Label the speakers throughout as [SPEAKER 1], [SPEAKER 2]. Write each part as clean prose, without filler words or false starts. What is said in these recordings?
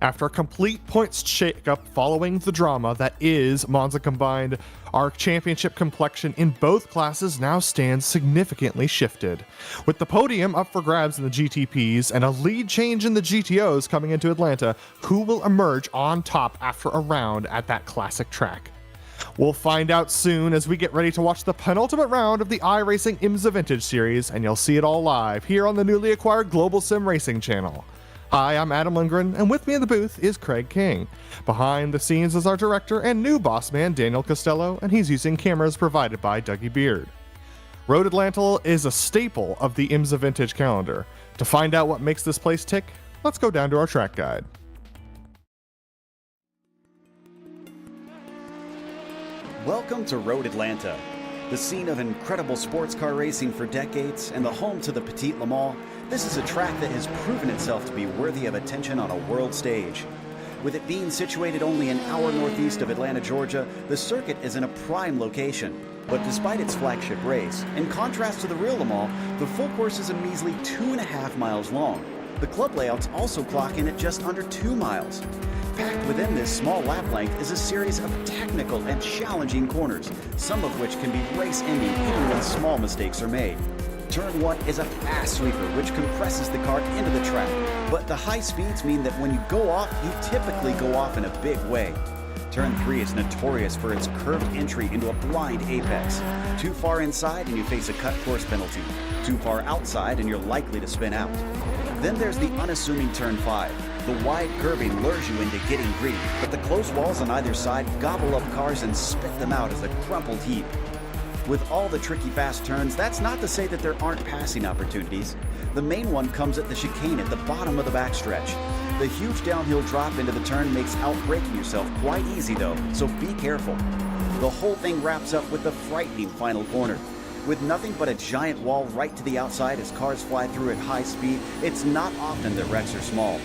[SPEAKER 1] After a complete points shakeup following the drama that is Monza combined, our championship complexion in both classes now stands significantly shifted. With the podium up for grabs in the GTPs and a lead change in the GTOs coming into Atlanta, who will emerge on top after a round at that classic track? We'll find out soon as we get ready to watch the penultimate round of the iRacing IMSA Vintage series, and you'll see it all live here on the newly acquired Global SimRacing Channel. Hi, I'm Adam Lindgren, and with me in the booth is Craig King. Behind the scenes is our director and new boss man, Daniel Costello, and he's using cameras provided by Dougie Beard. Road Atlanta is a staple of the IMSA Vintage calendar. To find out what makes this place tick, let's go down to our track guide.
[SPEAKER 2] Welcome to Road Atlanta, the scene of incredible sports car racing for decades and the home to the Petit Le Mans. This is a track that has proven itself to be worthy of attention on a world stage. With it being situated only an hour northeast of Atlanta, Georgia, the circuit is in a prime location. But despite its flagship race, in contrast to the real Le Mans, the full course is a measly 2.5 miles long. The club layouts also clock in at just under 2 miles. Packed within this small lap length is a series of technical and challenging corners, some of which can be race-ending even when small mistakes are made. Turn 1 is a fast sweeper which compresses the car into the track, but the high speeds mean that when you go off, you typically go off in a big way. Turn 3 is notorious for its curved entry into a blind apex. Too far inside and you face a cut course penalty. Too far outside and you're likely to spin out. Then there's the unassuming Turn 5. The wide curbing lures you into getting greedy, but the close walls on either side gobble up cars and spit them out as a crumpled heap. With all the tricky fast turns, that's not to say that there aren't passing opportunities. The main one comes at the chicane at the bottom of the backstretch. The huge downhill drop into the turn makes outbraking yourself quite easy though, so be careful. The whole thing wraps up with the frightening final corner. With nothing but a giant wall right to the outside as cars fly through at high speed, it's not often that wrecks are small.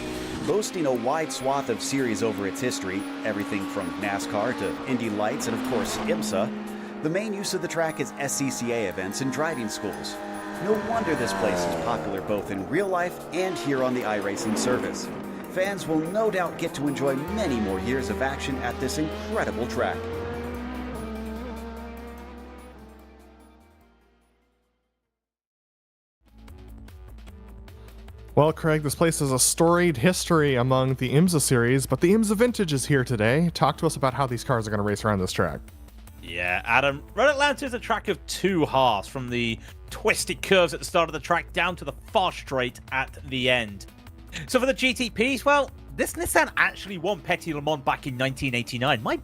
[SPEAKER 2] Boasting a wide swath of series over its history, everything from NASCAR to Indy Lights and of course IMSA, the main use of the track is SCCA events and driving schools. No wonder this place is popular both in real life and here on the iRacing service. Fans will no doubt get to enjoy many more years of action at this incredible track.
[SPEAKER 1] Well, Craig, this place has a storied history among the IMSA series, but the IMSA Vintage is here today. Talk to us about how these cars are going to race around this track.
[SPEAKER 3] Yeah, Adam, Road Atlanta is a track of two halves, from the twisted curves at the start of the track down to the far straight at the end. So for the GTPs, well, this Nissan actually won Petit Le Mans back in 1989, my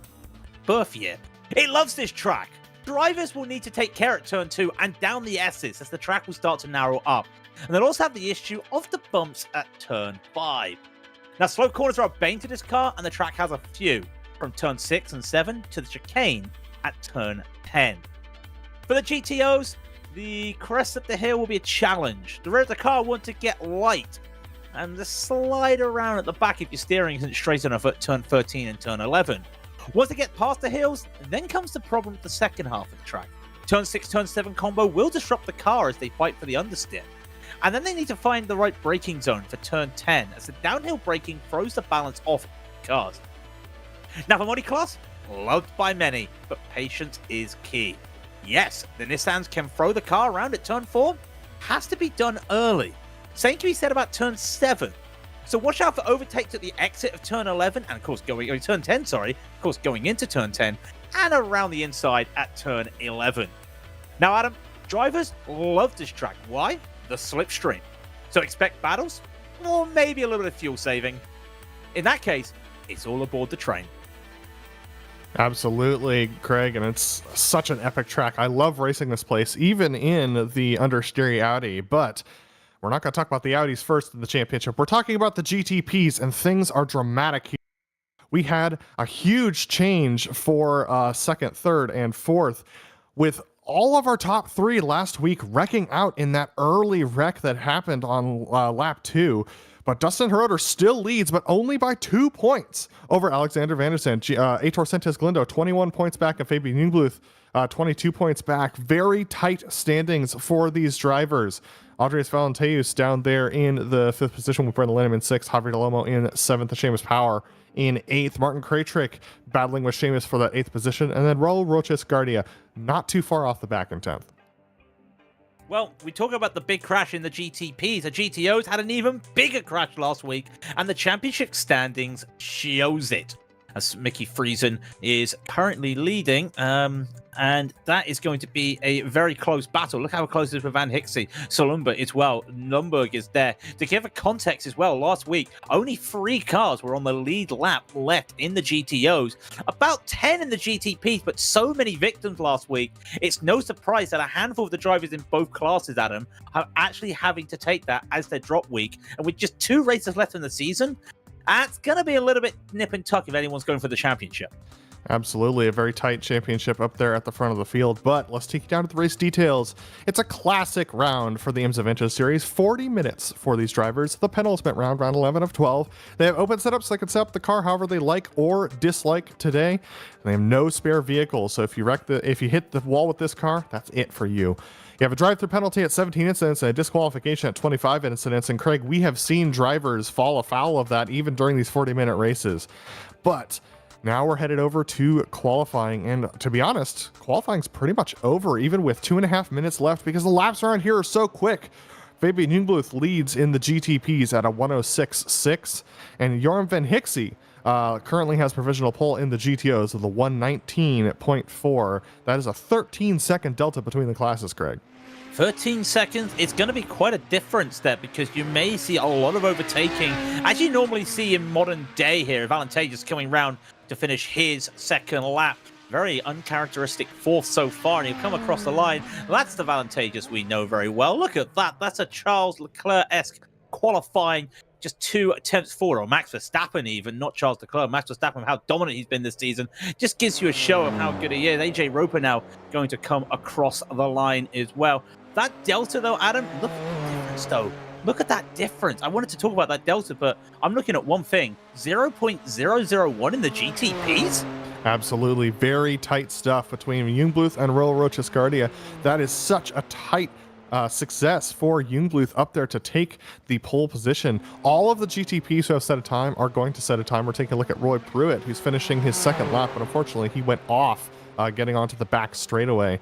[SPEAKER 3] birth year. It loves this track. Drivers will need to take care at turn 2 and down the S's as the track will start to narrow up. And they'll also have the issue of the bumps at turn 5. Now, slow corners are a bane to this car, and the track has a few, from turn 6 and 7 to the chicane at turn 10. For the GTOs, the crest up the hill will be a challenge. The rear of the car want to get light, and the slide around at the back if your steering isn't straight enough at turn 13 and turn 11. Once they get past the hills, then comes the problem with the second half of the track. Turn 6, turn 7 combo will disrupt the car as they fight for the understeer. And then they need to find the right braking zone for turn 10, as the downhill braking throws the balance off cars. Now for multiclass, loved by many, but patience is key. Yes, the Nissans can throw the car around at turn 4, has to be done early. Same can be said about turn 7. So watch out for overtakes at the exit of turn 11, and of course turn 10, going into turn 10, and around the inside at turn 11. Now Adam, drivers love this track. Why? The slipstream. So expect battles, or maybe a little bit of fuel saving. In that case, it's all aboard the train.
[SPEAKER 1] Absolutely, Craig, and it's such an epic track. I love racing this place, even in the understeery Audi, but we're not going to talk about the Audis first in the championship. We're talking about the GTPs, and things are dramatic here. We had a huge change for second, third, and fourth, with all of our top 3 last week wrecking out in that early wreck that happened on lap 2. But Dustin Herroder still leads, but only by 2 points over Alexander Vandersen. Aitor Sentes Galindo, 21 points back, and Fabian Jungbluth, 22 points back. Very tight standings for these drivers. Andres Valenteus down there in the 5th position with Brendan Linneman in 6th, Javier Delomo in 7th, and Seamus Power in 8th. Martin Kraytrick battling with Seamus for that 8th position, and then Raul Roches Guardia not too far off the back in 10th.
[SPEAKER 3] Well, we talk about the big crash in the GTPs. The GTOs had an even bigger crash last week, and the championship standings shows it. As Mickey Friesen is currently leading, and that is going to be a very close battle. Look how close it is with Van Hixie. Solumba as well. Lundberg is there. To give a context as well, last week, only 3 cars were on the lead lap left in the GTOs. About 10 in the GTPs, but so many victims last week. It's no surprise that a handful of the drivers in both classes, Adam, are actually having to take that as their drop week. And with just 2 races left in the season, that's going to be a little bit nip and tuck if anyone's going for the championship.
[SPEAKER 1] Absolutely, a very tight championship up there at the front of the field, but let's take you down to the race details. It's a classic round for the IMSA Vintage Series, 40 minutes for these drivers, the penultimate round, round 11 of 12. They have open setups, so they can set up the car however they like or dislike today. They have no spare vehicles, so if you hit the wall with this car, that's it for you. You have a drive-through penalty at 17 incidents and a disqualification at 25 incidents, and Craig, we have seen drivers fall afoul of that even during these 40-minute races. But now we're headed over to qualifying, and to be honest, qualifying's pretty much over, even with 2.5 minutes left, because the laps around here are so quick. Fabian Jungbluth leads in the GTPs at a 106.6, and Joram Van Hixie currently has provisional pole in the GTOs with a 119.4. That is a 13-second delta between the classes, Craig.
[SPEAKER 3] 13 seconds, it's going to be quite a difference there, because you may see a lot of overtaking, as you normally see in modern day here. Valentine just coming round to finish his 2nd lap. Very uncharacteristic 4th so far, and he'll come across the line. That's the Valentejas we know very well. Look at that. That's a Charles Leclerc-esque qualifying, just 2 attempts forward, or Max Verstappen even, not Charles Leclerc. Max Verstappen, how dominant he's been this season, just gives you a show of how good he is. AJ Roper now going to come across the line as well. That delta, though, Adam, look at the difference, though. Look at that difference. I wanted to talk about that delta, but I'm looking at one thing. 0.001 in the GTPs?
[SPEAKER 1] Absolutely. Very tight stuff between Jungbluth and Raul Roches Guardia. That is such a tight success for Jungbluth up there to take the pole position. All of the GTPs who have set a time are going to set a time. We're taking a look at Roy Pruitt, who's finishing his 2nd lap, but unfortunately he went off getting onto the back straightaway.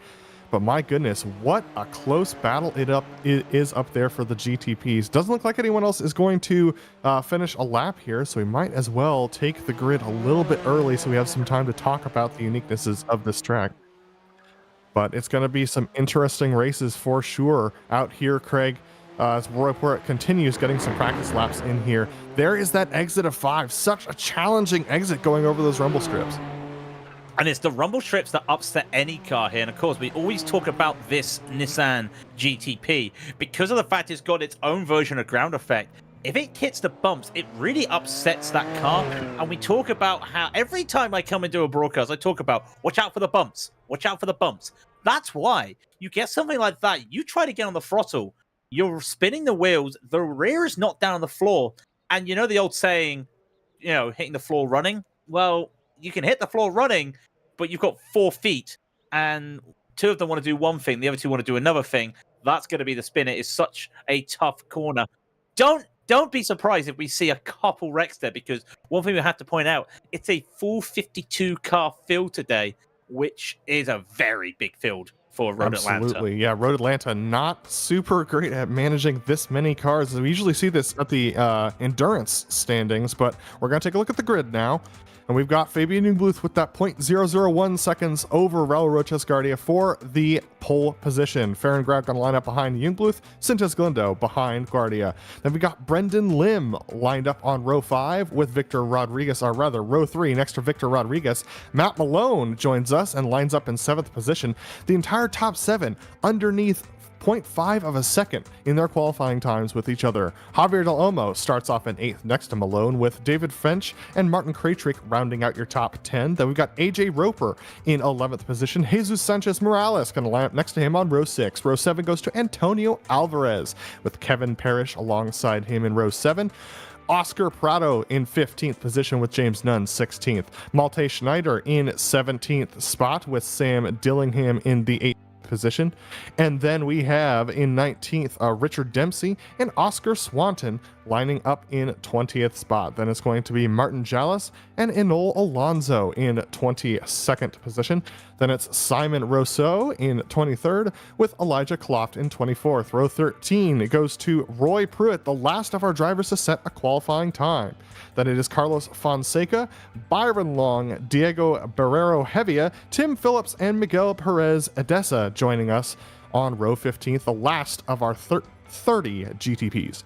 [SPEAKER 1] But my goodness, what a close battle it is up there for the GTPs. Doesn't look like anyone else is going to finish a lap here, so we might as well take the grid a little bit early so we have some time to talk about the uniquenesses of this track. But it's going to be some interesting races for sure out here, Craig, as Roy Pruitt continues getting some practice laps in here. There is that exit of 5, such a challenging exit going over those rumble strips.
[SPEAKER 3] And it's the rumble strips that upset any car here. And of course, we always talk about this Nissan GTP because of the fact it's got its own version of ground effect. If it hits the bumps, it really upsets that car. And we talk about how every time I come into a broadcast, I talk about watch out for the bumps, watch out for the bumps. That's why you get something like that. You try to get on the throttle, you're spinning the wheels, the rear is not down on the floor. And you know the old saying, you know, hitting the floor running? Well, you can hit the floor running, but you've got 4 feet, and 2 of them want to do one thing, the other 2 want to do another thing. That's going to be the spin. It is such a tough corner. Don't be surprised if we see a couple wrecks there, because one thing we have to point out, it's a full 52 car field today, which is a very big field for Road Atlanta.
[SPEAKER 1] Absolutely, yeah. Road Atlanta not super great at managing this many cars. We usually see this at the endurance standings, but we're going to take a look at the grid now. And we've got Fabian Jungbluth with that 0.001 seconds over Raul Roches Guardia for the pole position. Farron Grab going to line up behind Jungbluth, Sentes Galindo behind Guardia. Then we got Brendan Lim lined up on row 5 with Victor Rodriguez, or rather row 3 next to Victor Rodriguez. Matt Malone joins us and lines up in 7th position. The entire top 7 underneath 0.5 of a second in their qualifying times with each other. Javier Del Olmo starts off in 8th next to Malone, with David French and Martin Krajcik rounding out your top 10. Then we've got AJ Roper in 11th position. Jesus Sanchez Morales going to line up next to him on row 6. Row 7 goes to Antonio Alvarez, with Kevin Parrish alongside him in row 7. Oscar Prado in 15th position with James Nunn 16th. Malte Schneider in 17th spot with Sam Dillingham in the 8th position. And then we have in 19th Richard Dempsey and Oscar Swanton lining up in 20th spot. Then it's going to be Martin Jallis and Enol Alonso in 22nd position. Then it's Simon Rousseau in 23rd with Elijah Kloft in 24th. Row 13, it goes to Roy Pruitt, the last of our drivers to set a qualifying time. Then it is Carlos Fonseca, Byron Long, Diego Barrero Hevia, Tim Phillips, and Miguel Perez Edessa joining us on row 15th, the last of our 30 GTPs.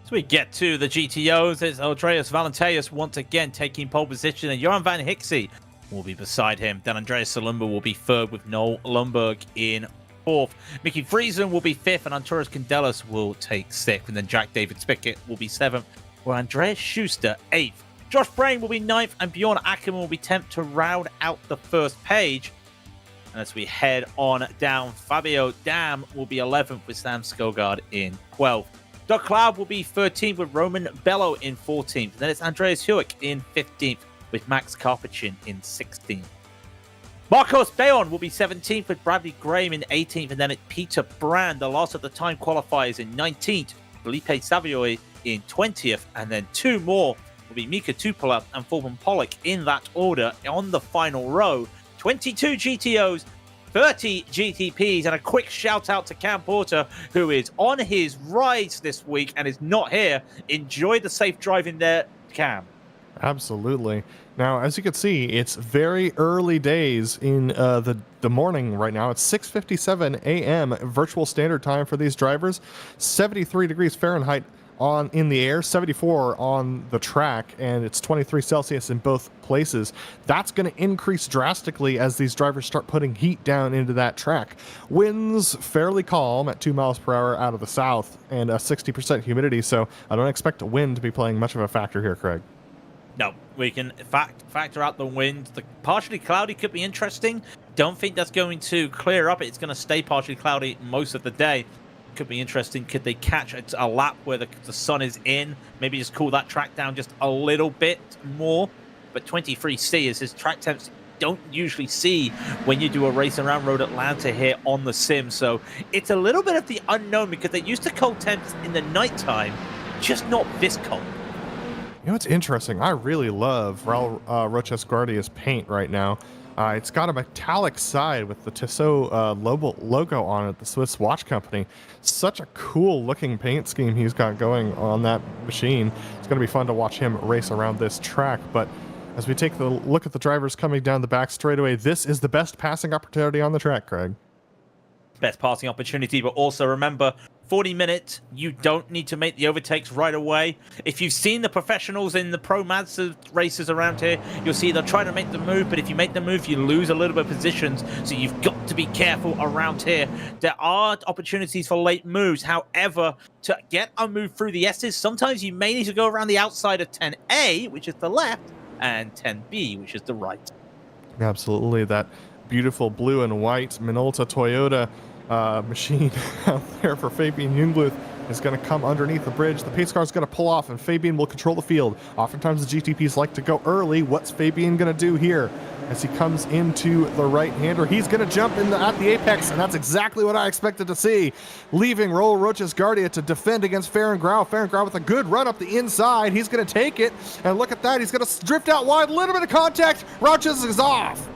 [SPEAKER 3] So we get to the GTOs. It's Andreas Valenteus once again taking pole position, and Joran van Hixie will be beside him. Then Andreas Salumba will be third with Noel Lundberg in fourth. Mickey Friesen will be fifth, and Arturas Candelas will take sixth. And then Jack David Spickett will be seventh, where Andreas Schuster eighth. Josh Brain will be ninth, and Bjorn Ackerman will be 10th to round out the first page. And as we head on down, Fabio Dam will be 11th with Sam Skogard in 12th. Doug Cloud will be 13th with Roman Bello in 14th. And then it's Andreas Hewick in 15th with Max Karpachin in 16th. Marcos Bayon will be 17th with Bradley Graham in 18th. And then it's Peter Brand, the last of the time qualifiers, in 19th. Felipe Savoy in 20th. And then two more will be Mika Tupola and Fulton Pollock in that order on the final row. 22 GTOs, 30 GTPs, and a quick shout out to Cam Porter, who is on his rides this week and is not here. Enjoy the safe driving there, Cam.
[SPEAKER 1] Absolutely. Now, as you can see, it's very early days in the morning right now. It's 6:57 a.m. virtual standard time for these drivers. 73 degrees Fahrenheit in the air, 74 on the track, and it's 23 Celsius in both places. That's going to increase drastically as these drivers start putting heat down into that track. Winds fairly calm at 2 miles per hour out of the south, and a 60% humidity, so I don't expect wind to be playing much of a factor here, Craig.
[SPEAKER 3] No, we can factor out the wind. The partially cloudy could be interesting. Don't think that's going to clear up. It's going to stay partially cloudy most of the day. Could be interesting. Could they catch a lap where the sun is in? Maybe just cool that track down just a little bit more. But 23C is his track temps don't usually see when you do a race around Road Atlanta here on the sim. So it's a little bit of the unknown, because they used to cold temps in the nighttime, just not this cold.
[SPEAKER 1] You know what's interesting? I really love Raul Roches Guardia's paint right now. It's got a metallic side with the Tissot logo on it, the Swiss watch company. Such a cool looking paint scheme he's got going on that machine. It's going to be fun to watch him race around this track. But as we take the look at the drivers coming down the back straightaway, this is the best passing opportunity on the track, Craig.
[SPEAKER 3] Best passing opportunity, but also remember, 40 minutes, you don't need to make the overtakes right away. If you've seen the professionals in the Pro Mazda races around here, you'll see they're trying to make the move, but if you make the move, you lose a little bit of positions, so you've got to be careful around here. There are opportunities for late moves. However, to get a move through the S's, sometimes you may need to go around the outside of 10A, which is the left, and 10B, which is the right.
[SPEAKER 1] Absolutely. That beautiful blue and white Minolta Toyota machine out there for Fabian Jungluth is going to come underneath the bridge. The pace car is going to pull off, and Fabian will control the field. Oftentimes the GTPs like to go early. What's Fabian going to do here? As he comes into the right-hander, he's going to jump at the apex, and that's exactly what I expected to see. Leaving Raul Roches Guardia to defend against Farron Grau. Farron Grau with a good run up the inside. He's going to take it, and look at that. He's going to drift out wide. A little bit of contact. Roches is off.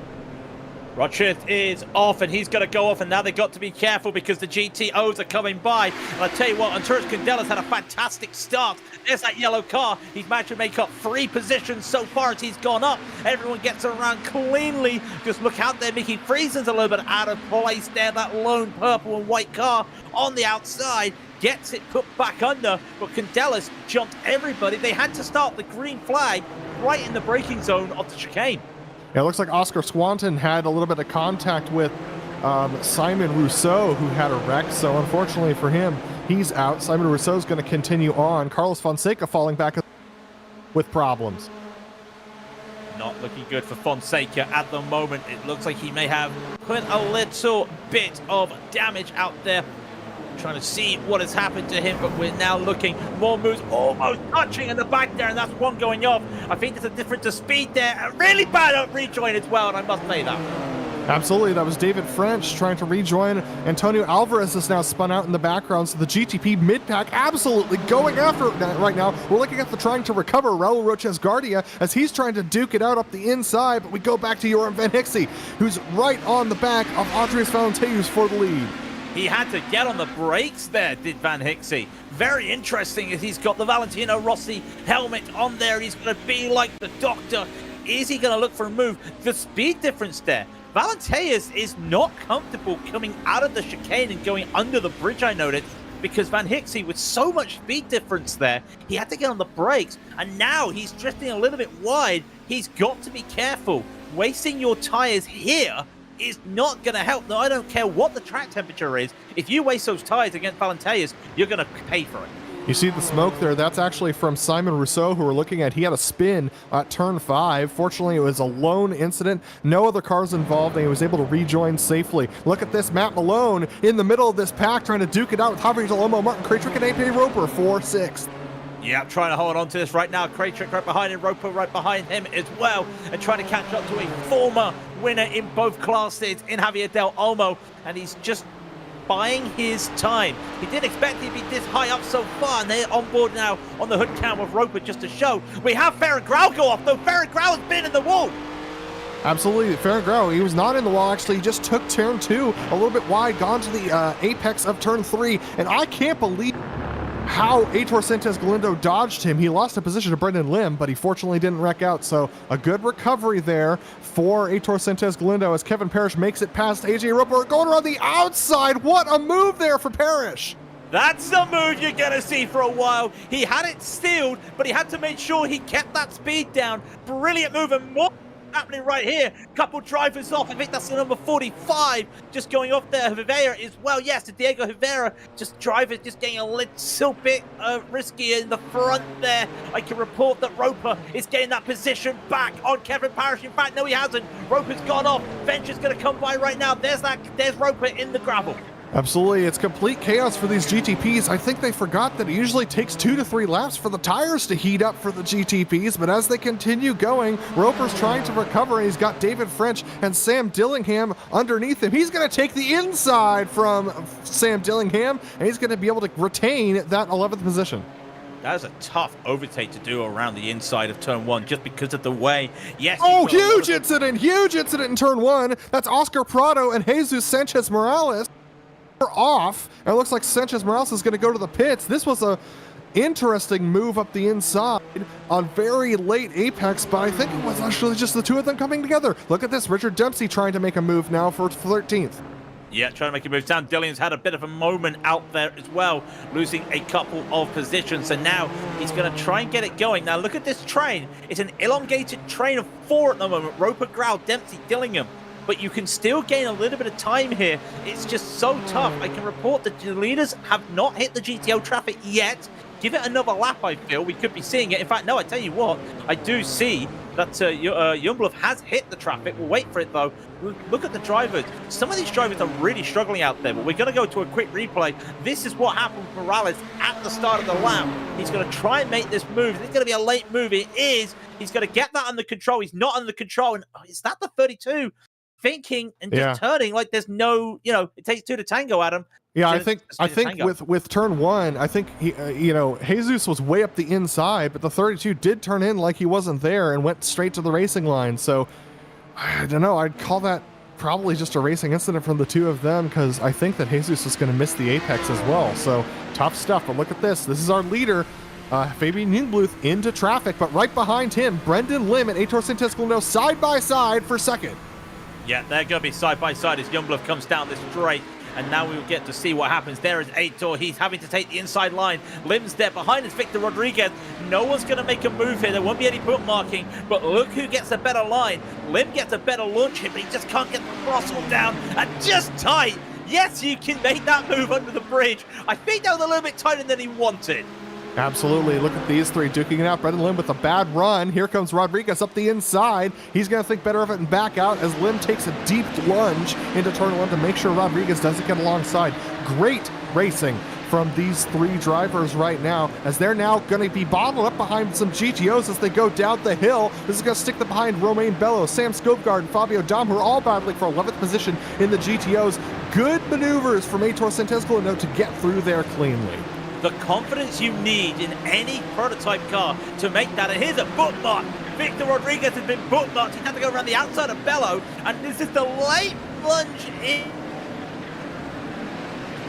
[SPEAKER 3] Roches is off, and he's going to go off, and now they've got to be careful because the GTOs are coming by. And I'll tell you what, Arturas Candelas had a fantastic start. There's that yellow car. He's managed to make up 3 positions so far as he's gone up. Everyone gets around cleanly. Just look out there. Mickey Friesen's a little bit out of place there. That lone purple and white car on the outside gets it put back under, but Candelas jumped everybody. They had to start the green flag right in the braking zone of the chicane.
[SPEAKER 1] Yeah, it looks like Oscar Swanton had a little bit of contact with Simon Rousseau, who had a wreck. So unfortunately for him, he's out. Simon Rousseau is going to continue on. Carlos Fonseca falling back with problems.
[SPEAKER 3] Not looking good for Fonseca at the moment. It looks like he may have put a little bit of damage out there. Trying to see what has happened to him, but we're now looking. More moves almost touching in the back there, and that's one going off. I think there's a difference of speed there. A really bad rejoin as well, and I must say that.
[SPEAKER 1] Absolutely, that was David French trying to rejoin. Antonio Alvarez is now spun out in the background, so the GTP mid-pack absolutely going after it right now. We're looking at the trying to recover Raul Roches Guardia as he's trying to duke it out up the inside, but we go back to Joram Van Hixie, who's right on the back of Andres Valenteus for the lead.
[SPEAKER 3] He had to get on the brakes there, did Van Hixie. Very interesting as he's got the Valentino Rossi helmet on there. He's going to be like the doctor. Is he going to look for a move? The speed difference there. Valenteus is not comfortable coming out of the chicane and going under the bridge, I noticed, because Van Hixie, with so much speed difference there, he had to get on the brakes, and now he's drifting a little bit wide. He's got to be careful. Wasting your tires here is not going to help. No, I don't care what the track temperature is. If you waste those tires against Valenteus, you're going to pay for it.
[SPEAKER 1] You see the smoke there? That's actually from Simon Rousseau, who we're looking at. He had a spin at turn 5. Fortunately, it was a lone incident. No other cars involved, and he was able to rejoin safely. Look at this, Matt Malone in the middle of this pack trying to duke it out with Javier Delomo, Martin Kraytrick, and AP Roper 4-6.
[SPEAKER 3] Yeah, trying to hold on to this right now. Kraytrick right behind him, Roper right behind him as well, and trying to catch up to a former winner in both classes in Javier Del Olmo, and he's just buying his time. He didn't expect to be this high up so far, and they're on board now on the hood cam with Roper just to show. We have Farron Grau go off, though. Farron Grau has been in the wall.
[SPEAKER 1] Absolutely, Farron Grau, he was not in the wall, actually. He just took turn 2 a little bit wide, gone to the apex of turn 3, and I can't believe how Heitor Sanchez Galindo dodged him. He lost a position to Brendan Lim, but he fortunately didn't wreck out, so a good recovery there for Heitor Sanchez Galindo as Kevin Parrish makes it past AJ Roper, going around the outside. What a move there for Parrish.
[SPEAKER 3] That's the move you're going to see for a while. He had it sealed, but he had to make sure he kept that speed down. Brilliant move, and more happening right here. Couple drivers off. I think that's the number 45 just going off there. Rivera as well. Yes, Diego Rivera. Just drivers just getting a little bit risky in the front there. I can report that Roper is getting that position back on Kevin Parrish. In fact, no, he hasn't. Roper's gone off. Venture's going to come by right now. There's Roper in the gravel.
[SPEAKER 1] Absolutely, it's complete chaos for these GTPs. I think they forgot that it usually takes 2 to 3 laps for the tires to heat up for the GTPs, but as they continue going, Roper's trying to recover, and he's got David French and Sam Dillingham underneath him. He's going to take the inside from Sam Dillingham, and he's going to be able to retain that 11th position.
[SPEAKER 3] That is a tough overtake to do around the inside of turn 1 just because of the way. Yes.
[SPEAKER 1] Oh, huge incident in turn 1. That's Oscar Prado and Jesus Sanchez Morales off, and it looks like Sanchez Morales is going to go to the pits. This was a interesting move up the inside on very late apex, but I think it was actually just the two of them coming together. Look at this, Richard Dempsey trying to make a move now for 13th.
[SPEAKER 3] Yeah, trying to make a move. Sam Dillion's had a bit of a moment out there as well, losing a couple of positions, so now he's going to try and get it going. Now look at this train. It's an elongated train of 4 at the moment. Roper, Grau, Dempsey, Dillingham. But you can still gain a little bit of time here. It's just so tough. I can report that the leaders have not hit the GTO traffic yet. Give it another lap, I feel. We could be seeing it. In fact, no, I tell you what, I do see that Youngblood has hit the traffic. We'll wait for it, though. Look at the drivers. Some of these drivers are really struggling out there, but we're going to go to a quick replay. This is what happened with Morales at the start of the lap. He's going to try and make this move. It's going to be a late move. It is. He's going to get that under control. He's not under control. And is that the 32? Thinking and just turning like there's no, it takes 2 to tango, Adam.
[SPEAKER 1] Yeah, I think with turn 1, I think he, Jesus was way up the inside, but the 32 did turn in like he wasn't there and went straight to the racing line. So I don't know. I'd call that probably just a racing incident from the two of them, because I think that Jesus was going to miss the apex as well. So tough stuff. But look at this. This is our leader. Fabian Jungbluth into traffic, but right behind him, Brendan Lim and Heitor Sanchez Galindo side by side for second.
[SPEAKER 3] Yeah, they're going to be side by side as Youngblood comes down this straight. And now we will get to see what happens. There is Aitor. He's having to take the inside line. Lim's there. Behind is Victor Rodriguez. No one's going to make a move here. There won't be any bookmarking. But look who gets a better line. Lim gets a better launch hit, but he just can't get the throttle down. And just tight. Yes, you can make that move under the bridge. I think that was a little bit tighter than he wanted.
[SPEAKER 1] Absolutely. Look at these three duking it out. Brendan Lim with a bad run. Here comes Rodriguez up the inside. He's going to think better of it and back out as Lim takes a deep lunge into turn one to make sure Rodriguez doesn't get alongside. Great racing from these three drivers right now, as they're now going to be bottled up behind some GTOs as they go down the hill. This is going to stick them behind Romain Bello, Sam Skogard, and Fabio Dam, who are all battling for 11th position in the GTOs. Good maneuvers from Aitor Santesco to get through there cleanly.
[SPEAKER 3] The confidence you need in any prototype car to make that. And here's a bookmark. Victor Rodriguez has been bookmarked. He had to go around the outside of Bello, and this is the late lunge in.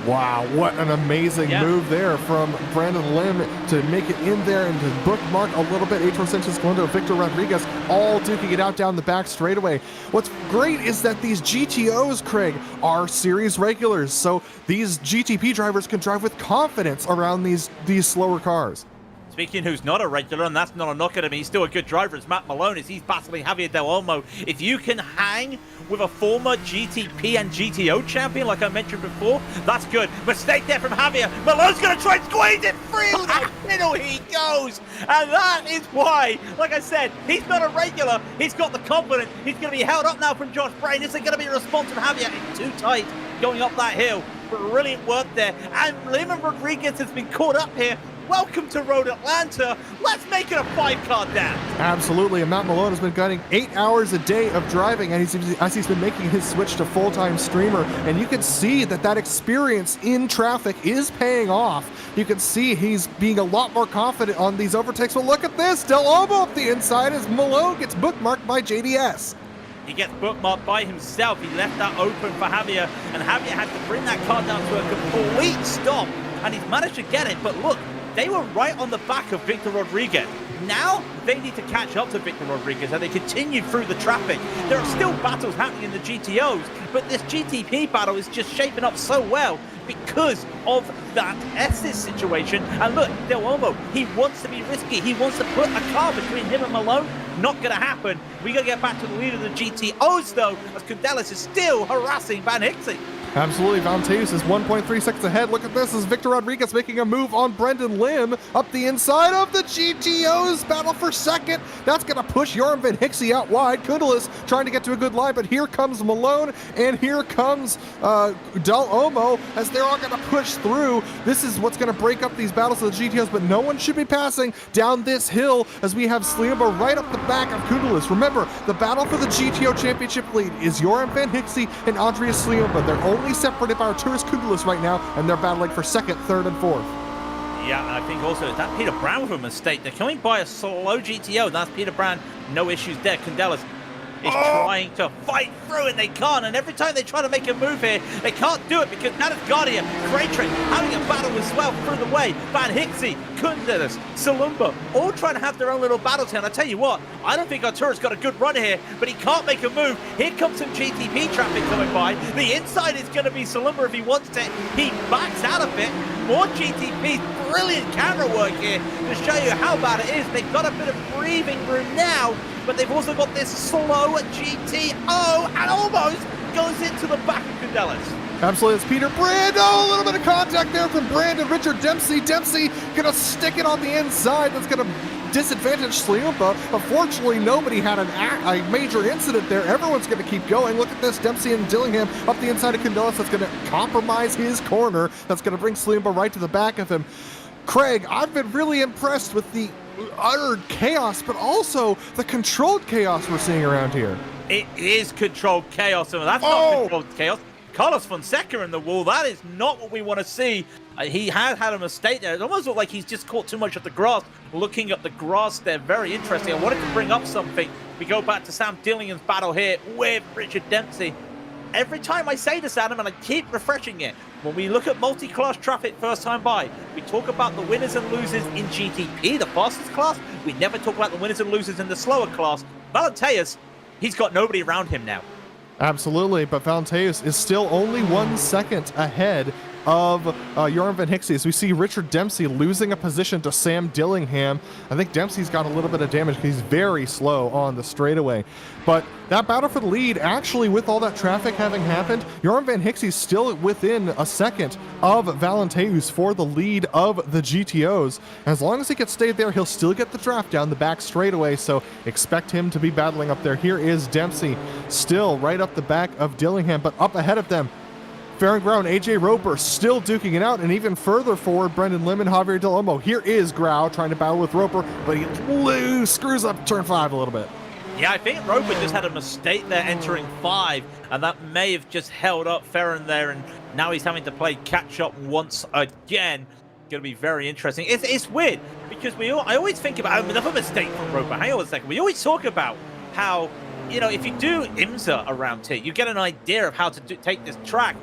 [SPEAKER 1] Wow, what an amazing move there from Brandon Lim to make it in there and to bookmark a little bit. Aitor Santesco, Victor Rodriguez, all duking it out down the back straightaway. What's great is that these GTOs, Craig, are series regulars, so these GTP drivers can drive with confidence around these slower cars.
[SPEAKER 3] Speaking who's not a regular, and that's not a knock at him, he's still a good driver, it's Matt Malone, as he's battling Javier Del Olmo. If you can hang with a former GTP and GTO champion, like I mentioned before, that's good. Mistake there from Javier. Malone's going to try and squeeze it through the middle. He goes. And that is why, like I said, he's not a regular. He's got the confidence. He's going to be held up now from Josh Brain. Is it going to be a response from Javier? It's too tight going up that hill. Brilliant work there. And Lehman Rodriguez has been caught up here. Welcome to Road Atlanta. Let's make it a 5-car dash.
[SPEAKER 1] Absolutely, and Matt Malone has been gunning 8 hours a day of driving, and he's been making his switch to full-time streamer, and you can see that experience in traffic is paying off. You can see he's being a lot more confident on these overtakes. Well, look at this. Del Olmo up the inside as Malone gets bookmarked by JDS.
[SPEAKER 3] He gets bookmarked by himself. He left that open for Javier, and Javier had to bring that car down to a complete stop, and he's managed to get it. But look, they were right on the back of Victor Rodriguez. Now they need to catch up to Victor Rodriguez, and they continue through the traffic. There are still battles happening in the GTOs, but this GTP battle is just shaping up so well because of that Estes situation. And look, Del Olmo, he wants to be risky. He wants to put a car between him and Malone. Not going to happen. We got to get back to the lead of the GTOs, though, as Candelas is still harassing Van Hixie.
[SPEAKER 1] Absolutely, Valteus is 1.3 seconds ahead. Look at this, as Victor Rodriguez making a move on Brendan Lim up the inside of the GTOs. Battle for second. That's going to push Joram Van Hixie out wide. Kundelis trying to get to a good line, but here comes Malone, and here comes Del Olmo, as they're all going to push through. This is what's going to break up these battles of the GTOs, but no one should be passing down this hill, as we have Sliumba right up the back of Kundelis. Remember, the battle for the GTO Championship lead is Joram Van Hixie and Andreas Sliumba. They're only separated by Arturas Kundelis right now, and they're battling for second, third, and fourth.
[SPEAKER 3] Yeah, and I think also that Peter Brown with a mistake. They're coming by a slow GTO, and that's Peter Brown. No issues there. Candelas is trying to fight through, and they can't. And every time they try to make a move here, they can't do it because now it's Guardia, Craytrick having a battle as well through the way. Van Hixie, Kundelis, Salumba, all trying to have their own little battles here. And I tell you what, I don't think Artura's got a good run here, but he can't make a move. Here comes some GTP traffic coming by. The inside is going to be Salumba if he wants to. He backs out of it. More GTP, brilliant camera work here to show you how bad it is. They've got a bit of breathing room now, but they've also got this slow GTO and almost goes into the back of Candelas.
[SPEAKER 1] Absolutely, it's Peter Brand. Oh, a little bit of contact there from Brand and Richard Dempsey. Dempsey gonna stick it on the inside. That's gonna disadvantage Sliumba. Unfortunately, nobody had a major incident there. Everyone's gonna keep going. Look at this, Dempsey and Dillingham up the inside of Candelas. That's gonna compromise his corner. That's gonna bring Sliumba right to the back of him. Craig, I've been really impressed with the utter chaos, but also the controlled chaos we're seeing around here.
[SPEAKER 3] It is controlled chaos, and that's not controlled chaos. Carlos Fonseca in the wall, that is not what we want to see. He had a mistake there. It almost looked like he's just caught too much of the grass. Looking at the grass there, very interesting. I wanted to bring up something. We go back to Sam Dillingham's battle here with Richard Dempsey. Every time I say this, Adam, and I keep refreshing it, when we look at multi-class traffic first time by, we talk about the winners and losers in GTP, the fastest class. We never talk about the winners and losers in the slower class. Valenteus, he's got nobody around him now.
[SPEAKER 1] Absolutely, but Valenteus is still only 1 second ahead of Jorn Van Hixie. As we see Richard Dempsey losing a position to Sam Dillingham. I think Dempsey's got a little bit of damage because he's very slow on the straightaway. But that battle for the lead, actually, with all that traffic having happened, Jorn Van Hixie's still within a second of Valenteus for the lead of the GTOs. As long as he gets stayed there, he'll still get the draft down the back straightaway, so expect him to be battling up there. Here is Dempsey, still right up the back of Dillingham, but up ahead of them, fair and ground, AJ Roper still duking it out, and even further forward, Brendan Lim and Javier Del Olmo. Here is Grau trying to battle with Roper, but he screws up turn 5 a little bit.
[SPEAKER 3] Yeah, I think Roper just had a mistake there entering 5, and that may have just held up Ferran there, and now he's having to play catch-up once again. Going to be very interesting. It's weird, because I always think about another mistake from Roper. Hang on a second. We always talk about how, you know, if you do IMSA around here, you get an idea of how to take this track.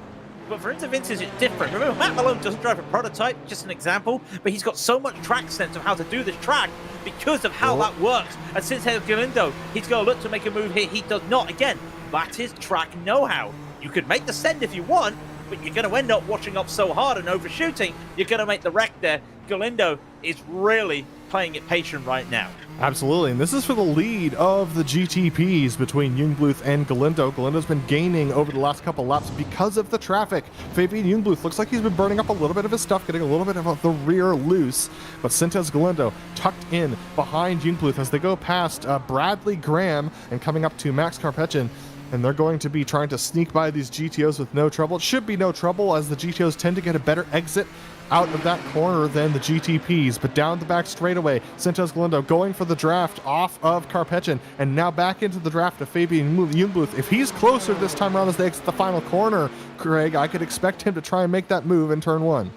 [SPEAKER 3] But for IMSA Vintage, it's different. Remember, Matt Malone doesn't drive a prototype, just an example, but he's got so much track sense of how to do this track because of how that works. And since Galindo, he's going to look to make a move here. He does not. Again, that is track know-how. You could make the send if you want, but you're going to end up washing up so hard and overshooting, you're going to make the wreck there. Galindo is really playing it patient right now.
[SPEAKER 1] Absolutely, and this is for the lead of the GTPs between Jungbluth and Galindo. Galindo's been gaining over the last couple laps because of the traffic. Fabian Jungbluth looks like he's been burning up a little bit of his stuff, getting a little bit of the rear loose, but Sintez Galindo tucked in behind Jungbluth as they go past Bradley Graham and coming up to Max Karpechin. And they're going to be trying to sneak by these GTOs with no trouble. It should be no trouble, as the GTOs tend to get a better exit out of that corner than the GTPs. But down the back straightaway, Sintez Galindo going for the draft off of Karpechin, and now back into the draft of Fabian Jungbluth. If he's closer this time around as they exit the final corner, Craig, I could expect him to try and make that move in turn 1.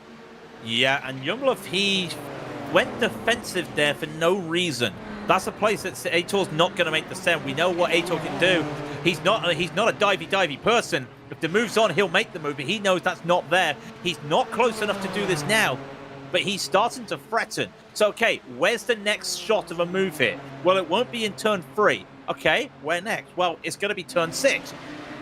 [SPEAKER 3] Yeah, and Jungbluth, he went defensive there for no reason. That's a place that Aitor's not going to make the send. We know what Aitor can do. He's not a divey person. If the move's on, he'll make the move, but he knows that's not there. He's not close enough to do this now, but he's starting to threaten. So, okay, where's the next shot of a move here? Well, it won't be in turn 3. Okay, where next? Well, it's going to be turn 6.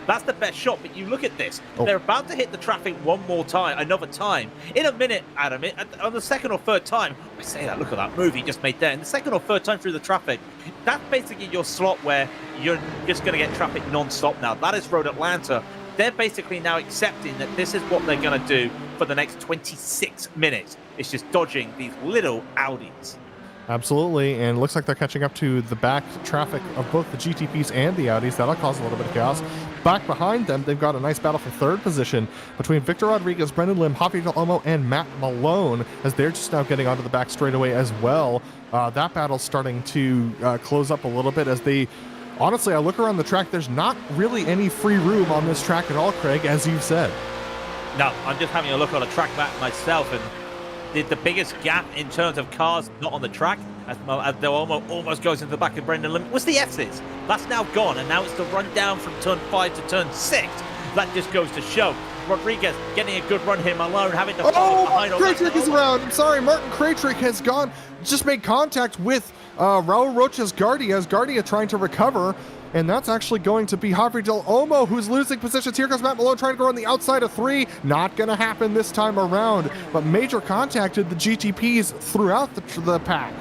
[SPEAKER 3] That's the best shot, but you look at this. They're about to hit the traffic another time. In a minute, Adam, on the second or third time, I say that, look at that move he just made there. In the second or third time through the traffic, that's basically your slot where you're just going to get traffic non-stop now. That is Road Atlanta. They're basically now accepting that this is what they're going to do for the next 26 minutes. It's just dodging these little Audis.
[SPEAKER 1] Absolutely, and it looks like they're catching up to the back traffic of both the GTPs and the Audis. That'll cause a little bit of chaos. Back behind them, they've got a nice battle for third position between Victor Rodriguez, Brendan Lim, Javier Del Olmo, and Matt Malone, as they're just now getting onto the back straightaway as well. That battle's starting to close up a little bit as they... Honestly, I look around the track, there's not really any free room on this track at all, Craig, as you've said.
[SPEAKER 3] No, I'm just having a look on a track map myself, and the biggest gap in terms of cars not on the track, as Del Olmo almost goes into the back of Brendan Lim, was the S's. That's now gone, and now it's the run down from turn 5 to turn 6. That just goes to show. Rodriguez getting a good run here, Malone having to follow behind.
[SPEAKER 1] Krajcik is around. I'm sorry, Martin Krajcik has just made contact with Raul Rocha's Guardia, as Guardia trying to recover. And that's actually going to be Javier Del Olmo, who's losing positions. Here comes Matt Malone trying to go on the outside of 3. Not going to happen this time around. But major contacted the GTPs throughout the pack.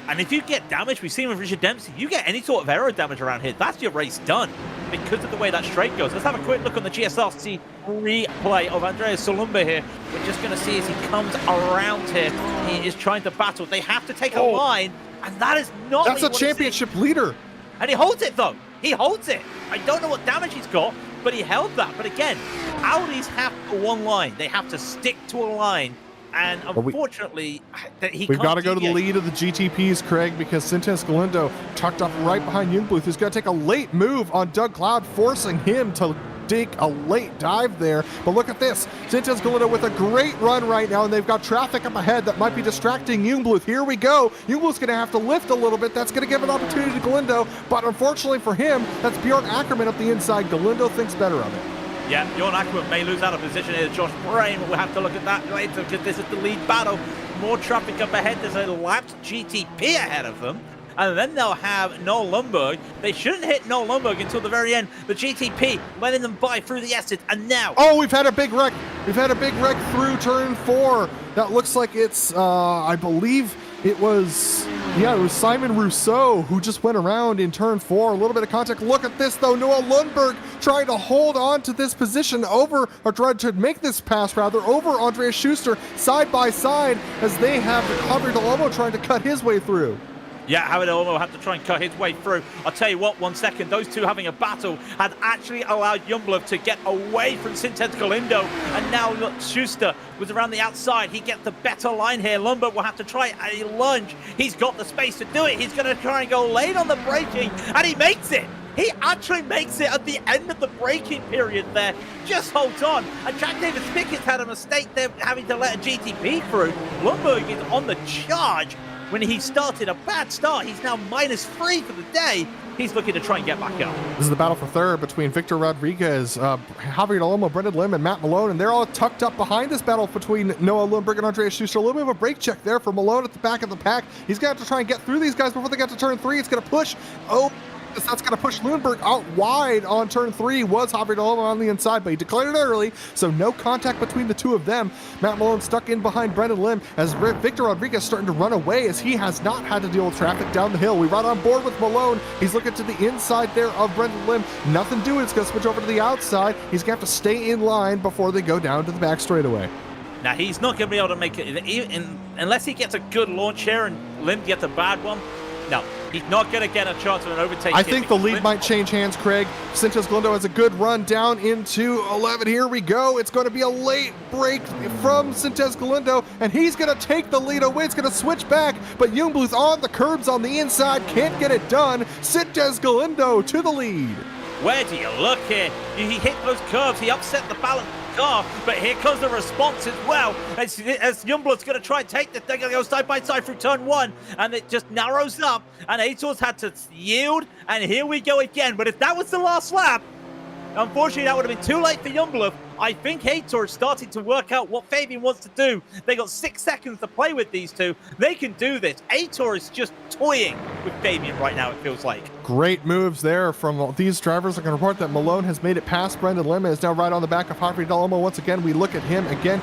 [SPEAKER 3] And if you get damage, we've seen with Richard Dempsey, you get any sort of aero damage around here, that's your race done because of the way that straight goes. Let's have a quick look on the GSRC replay of Andreas Solumba here. We're just going to see as he comes around here, he is trying to battle. They have to take a line, and that is not...
[SPEAKER 1] That's a championship leader.
[SPEAKER 3] And he holds it, though. He holds it. I don't know what damage he's got, but he held that. But again, Audis have one line. They have to stick to a line. And unfortunately,
[SPEAKER 1] we've got to go to the lead of the GTPs, Craig, because Sintez Galindo tucked up right behind Jungbluth, who's going to take a late move on Doug Cloud, forcing him to take a late dive there. But look at this. Sintez Galindo with a great run right now, and they've got traffic up ahead that might be distracting Jungbluth. Here we go. Jungbluth's going to have to lift a little bit. That's going to give an opportunity to Galindo, but unfortunately for him, that's Bjorn Ackerman up the inside. Galindo thinks better of it.
[SPEAKER 3] Yeah, Bjorn Ackerman may lose out of position here. Josh Brain, we'll have to look at that later because this is the lead battle. More traffic up ahead. There's a lapped GTP ahead of them. and then they'll have Noel Lundberg. They shouldn't hit Noel Lundberg until the very end. The GTP letting them by through the exit, and now...
[SPEAKER 1] Oh, we've had a big wreck. We've had a big wreck through turn 4. That looks like it's, I believe it was, yeah, it was Simon Rousseau who just went around in turn 4. A little bit of contact. Look at this, though. Noah Lundberg trying to hold on to this position over, or trying to make this pass, rather, over Andreas Schuster side by side as they have Javier Dalomo trying to cut his way through.
[SPEAKER 3] Yeah, Javier Dalomo had to try and cut his way through. I'll tell you what, 1 second, those two having a battle had actually allowed Youngblood to get away from Sintez Galindo. And now look, Schuster was around the outside. He gets the better line here. Lundberg will have to try a lunge. He's got the space to do it. He's going to try and go late on the braking, and he makes it. He actually makes it at the end of the braking period there. Just holds on. And Jack Davis Pickett's had a mistake there, having to let a GTP through. Lundberg is on the charge. When he started a bad start, he's now -3 for the day. He's looking to try and get back up.
[SPEAKER 1] This is the battle for third between Victor Rodriguez, Javier Dalomo, Brendan Lim, and Matt Malone, and they're all tucked up behind this battle between Noah Lundberg and Andreas Schuster. A little bit of a brake check there for Malone at the back of the pack. He's going to have to try and get through these guys before they get to turn 3. It's going to push. Oh, that's going to push Lundberg out wide on turn 3. Was Javier Dalomo on the inside, but he declared it early, so no contact between the two of them. Matt Malone stuck in behind Brendan Lim as Victor Rodriguez starting to run away as he has not had to deal with traffic down the hill. We ride on board with Malone. He's looking to the inside there of Brendan Lim. Nothing doing. It's going to switch over to the outside. He's going to have to stay in line before they go down to the back straightaway.
[SPEAKER 3] Now, he's not going to be able to make it, unless he gets a good launch here and Lim gets a bad one. No, he's not going to get a chance of an overtake.
[SPEAKER 1] I think the lead might change hands, Craig. Sintez Galindo has a good run down into 11. Here we go. It's going to be a late break from Sintez Galindo, and he's going to take the lead away. It's going to switch back, but Jungbluth on the curbs on the inside. Can't get it done. Sintez Galindo to the lead.
[SPEAKER 3] Where do you look here? He hit those curves. He upset the balance of the car, but here comes the response as well. As Youngblood's going to try and take this, they're going to go side by side through turn 1, and it just narrows up, and Aitor's had to yield, and here we go again. But if that was the last lap, unfortunately, that would have been too late for Youngblood. I think Aitor is starting to work out what Fabian wants to do. They got 6 seconds to play with these two. They can do this. Aitor is just toying with Fabian right now, it feels like.
[SPEAKER 1] Great moves there from these drivers. I can report that Malone has made it past Brendan Lim and is now right on the back of Javier Dalomo. Once again, we look at him again.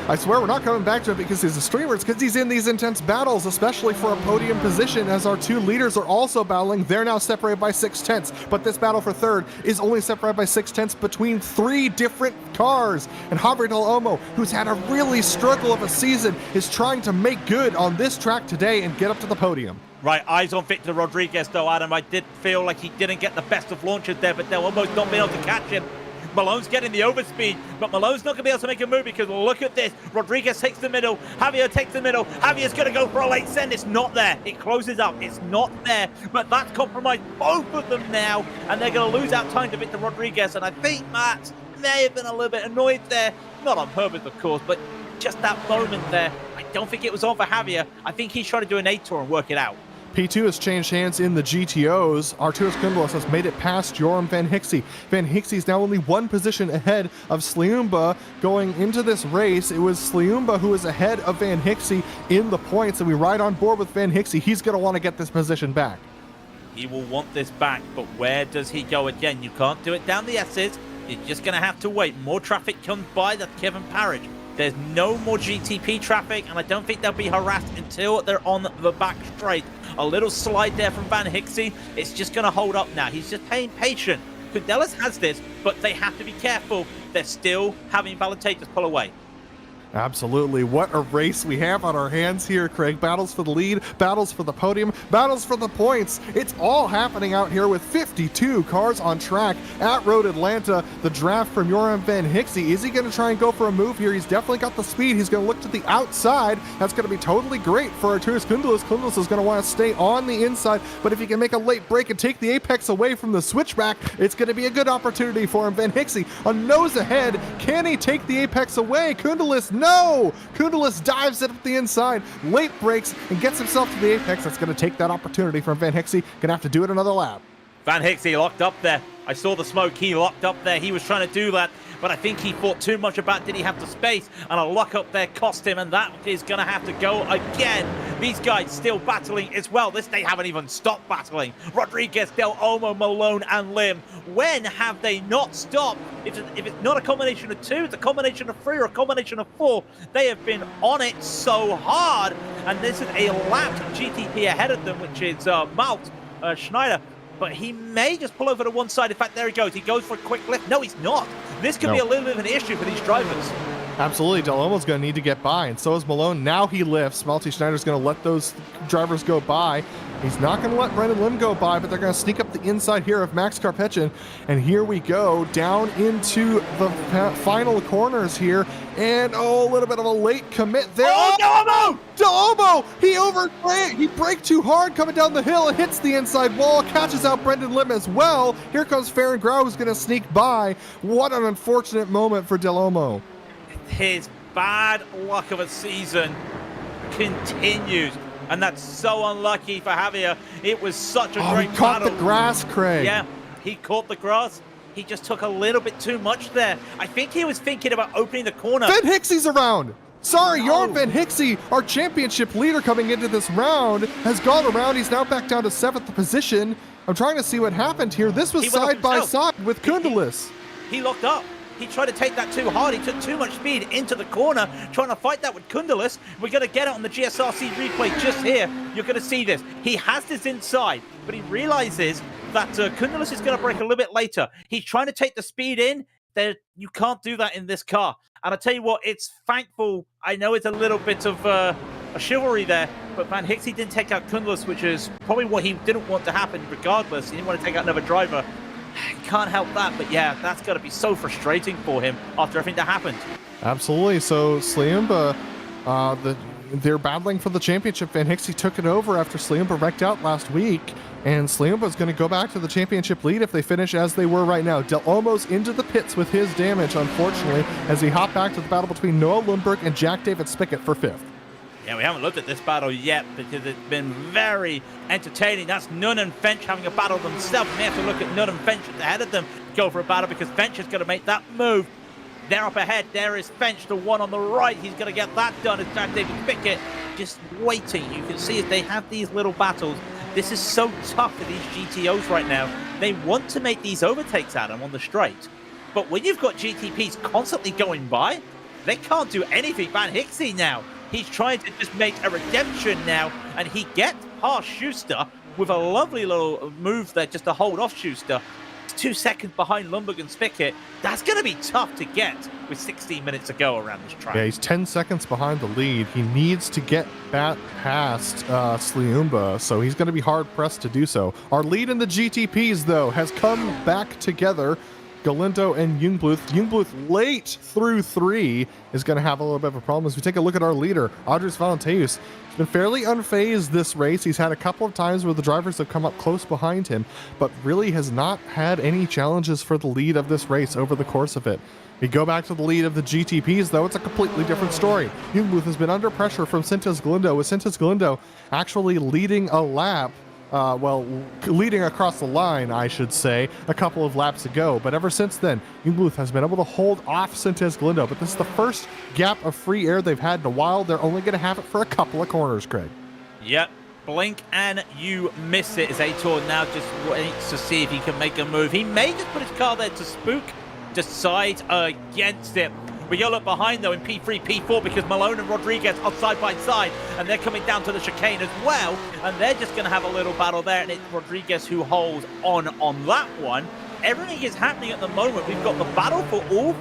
[SPEAKER 1] I swear we're not coming back to it because he's a streamer. It's because he's in these intense battles, especially for a podium position, as our two leaders are also battling. They're now separated by 6/10, but this battle for third is only separated by 6/10 between 3 different cars. And Javier Dalomo, who's had a really struggle of a season, is trying to make good on this track today and get up to the podium.
[SPEAKER 3] Right, eyes on Victor Rodriguez though, Adam. I did feel like he didn't get the best of launches there, but they'll almost not be able to catch him. Malone's getting the overspeed, but Malone's not going to be able to make a move because look at this. Rodriguez takes the middle. Javier takes the middle. Javier's going to go for a late send. It's not there. It closes up. It's not there, but that's compromised both of them now, and they're going to lose out time to Victor Rodriguez, and I think Matt may have been a little bit annoyed there. Not on purpose, of course, but just that moment there. I don't think it was on for Javier. I think he's trying to do an A-tour and work it out.
[SPEAKER 1] P2 has changed hands in the GTOs. Arturas Kundalos has made it past Joram Van Hixie. Van Hixie is now only 1 position ahead of Sliumba going into this race. It was Sliumba who is ahead of Van Hixie in the points, and we ride on board with Van Hixie. He's going to want to get this position back.
[SPEAKER 3] He will want this back, but where does he go again? You can't do it down the S's. You're just going to have to wait. More traffic comes by. That's Kevin Parrish. There's no more GTP traffic, and I don't think they'll be harassed until they're on the back straight. A little slide there from Van Hixie. It's just going to hold up now. He's just paying patient. Kundelis has this, but they have to be careful. They're still having Valentatis pull away.
[SPEAKER 1] Absolutely. What a race we have on our hands here, Craig. Battles for the lead, battles for the podium, battles for the points. It's all happening out here with 52 cars on track at Road Atlanta. The draft from Joram Van Hixie. Is he going to try and go for a move here? He's definitely got the speed. He's going to look to the outside. That's going to be totally great for Arturas Kundalos. Kundalos is going to want to stay on the inside, but if he can make a late break and take the apex away from the switchback, it's going to be a good opportunity for him. Van Hixie, a nose ahead. Can he take the apex away? Kundalos, no! Kundalos dives it up the inside, late breaks, and gets himself to the apex. That's going to take that opportunity from Van Hixie. Going to have to do it another lap.
[SPEAKER 3] Van Hixie locked up there. I saw the smoke. He locked up there. He was trying to do that, but I think he thought too much about did he have the space, and a lock up there cost him, and that is going to have to go again. These guys still battling as well. They haven't even stopped battling. Rodriguez, Del Olmo, Malone, and Lim. When have they not stopped? If it's not a combination of 2, it's a combination of 3 or a combination of 4. They have been on it so hard. And this is a lapped GTP ahead of them, which is Malte Schneider. But he may just pull over to one side. In fact, there he goes. He goes for a quick lift. No, he's not. This could be a little bit of an issue for these drivers.
[SPEAKER 1] Absolutely. Del Olmo's going to need to get by, and so is Malone. Now he lifts. Malte Schneider's going to let those drivers go by. He's not going to let Brendan Lim go by, but they're going to sneak up the inside here of Max Karpechin. And here we go down into the final corners here. And, a little bit of a late commit there.
[SPEAKER 3] Oh,
[SPEAKER 1] Del Olmo! He braked too hard coming down the hill and hits the inside wall, catches out Brendan Lim as well. Here comes Farron Grau, who's going to sneak by. What an unfortunate moment for Del Olmo.
[SPEAKER 3] His bad luck of a season continues, and that's so unlucky for Javier. It was such a great
[SPEAKER 1] he caught
[SPEAKER 3] battle.
[SPEAKER 1] the grass, Craig.
[SPEAKER 3] Yeah, he caught the grass. He just took a little bit too much there. I think he was thinking about opening the corner.
[SPEAKER 1] Van Hixie's around. Sorry, Jorn Van Hixie, our championship leader coming into this round, has gone around. He's now back down to 7th position. I'm trying to see what happened here. This was side by side with Kundelis.
[SPEAKER 3] He locked up. He tried to take that too hard. He took too much speed into the corner, trying to fight that with Kundelis. We're going to get it on the GSRC replay just here. You're going to see this. He has this inside, but he realizes that Kundelis is going to brake a little bit later. He's trying to take the speed in. You can't do that in this car. And I tell you what, it's thankful. I know it's a little bit of a chivalry there, but Van Hixie didn't take out Kundelis, which is probably what he didn't want to happen regardless. He didn't want to take out another driver. He can't help that, but yeah, that's got to be so frustrating for him after everything that happened.
[SPEAKER 1] Absolutely. So Sliumba, they're battling for the championship. Van Hixie took it over after Sliumba wrecked out last week, and Sliumba is going to go back to the championship lead if they finish as they were right now. Del Olmo's into the pits with his damage, unfortunately, as he hopped back to the battle between Noah Lundberg and Jack David Spickett for 5th.
[SPEAKER 3] Yeah, we haven't looked at this battle yet because it's been very entertaining. That's Nunn and Fench having a battle themselves. We have to look at Nunn and Fench ahead of them, go for a battle because Fench is going to make that move. They're up ahead. There is Fench, the one on the right. He's going to get that done as Jack David Spickett just waiting. You can see as they have these little battles. This is so tough for these GTOs right now. They want to make these overtakes, Adam, on the straight. But when you've got GTPs constantly going by, they can't do anything. Van Hixie now. He's trying to just make a redemption now, and he gets past Schuster with a lovely little move there just to hold off Schuster. 2 seconds behind Lundberg and Spickett. That's going to be tough to get with 16 minutes to go around this track.
[SPEAKER 1] Yeah, he's 10 seconds behind the lead. He needs to get back past Sliumba, so he's going to be hard-pressed to do so. Our lead in the GTPs, though, has come back together. Galindo and Jungbluth. Jungbluth late through 3 is going to have a little bit of a problem. As we take a look at our leader, Andres Valenteus. He's been fairly unfazed this race. He's had a couple of times where the drivers have come up close behind him, but really has not had any challenges for the lead of this race over the course of it. We go back to the lead of the GTPs, though, it's a completely different story. Jungbluth has been under pressure from Sintes Galindo, with Sintes Galindo actually leading a lap. Leading across the line, I should say, a couple of laps ago. But ever since then, Jungbluth has been able to hold off Sintes Galindo. But this is the first gap of free air they've had in a while. They're only going to have it for a couple of corners, Craig.
[SPEAKER 3] Yep. Blink and you miss it as Aitor now just waits to see if he can make a move. He may just put his car there to spook, decide against it. We go look behind, though, in P3, P4, because Malone and Rodriguez are side by side, and they're coming down to the chicane as well, and they're just going to have a little battle there, and it's Rodriguez who holds on that one. Everything is happening at the moment. We've got the battle for all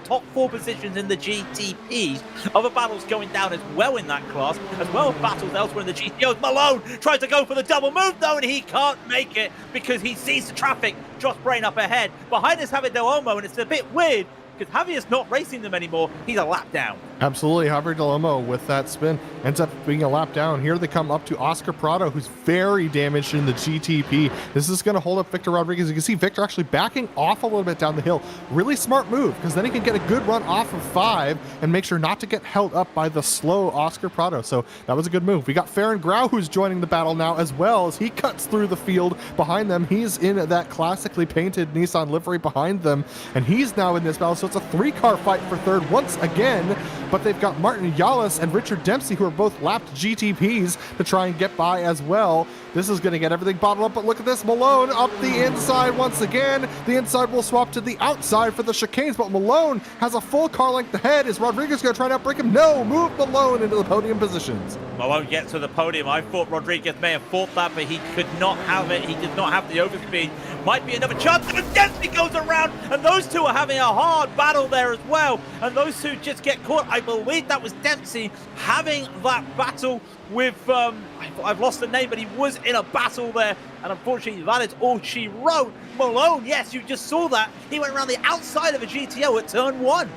[SPEAKER 3] top four positions in the GTPs. Other battles going down as well in that class, as well as battles elsewhere in the GTOs. Malone tries to go for the double move, though, and he can't make it because he sees the traffic. Josh Brain up ahead. Behind us, Javier Del Olmo, and it's a bit weird because Javier's not racing them anymore. He's a lap down.
[SPEAKER 1] Absolutely. Javier Del Olmo with that spin ends up being a lap down. Here they come up to Oscar Prado, who's very damaged in the GTP. This is going to hold up Victor Rodriguez. You can see Victor actually backing off a little bit down the hill. Really smart move, because then he can get a good run off of 5 and make sure not to get held up by the slow Oscar Prado. So that was a good move. We got Farron Grau, who's joining the battle now as well, as he cuts through the field behind them. He's in that classically painted Nissan livery behind them, and he's now in this battle. So it's a 3-car fight for third once again. but they've got Martin Yalis and Richard Dempsey, who are both lapped GTPs, to try and get by as well. This is going to get everything bottled up, but look at this. Malone up the inside once again. The inside will swap to the outside for the chicanes, but Malone has a full car length ahead. Is Rodriguez going to try and outbreak him? No, move Malone into the podium positions.
[SPEAKER 3] Malone gets to the podium. I thought Rodriguez may have fought that, but he could not have it. He did not have the overspeed. Might be another chance, but Dempsey goes around, and those two are having a hard battle there as well. And those two just get caught. I believe that was Dempsey having that battle with, I've lost the name, but he was in a battle there. And unfortunately, that is all she wrote. Malone, yes, you just saw that. He went around the outside of a GTO at turn 1.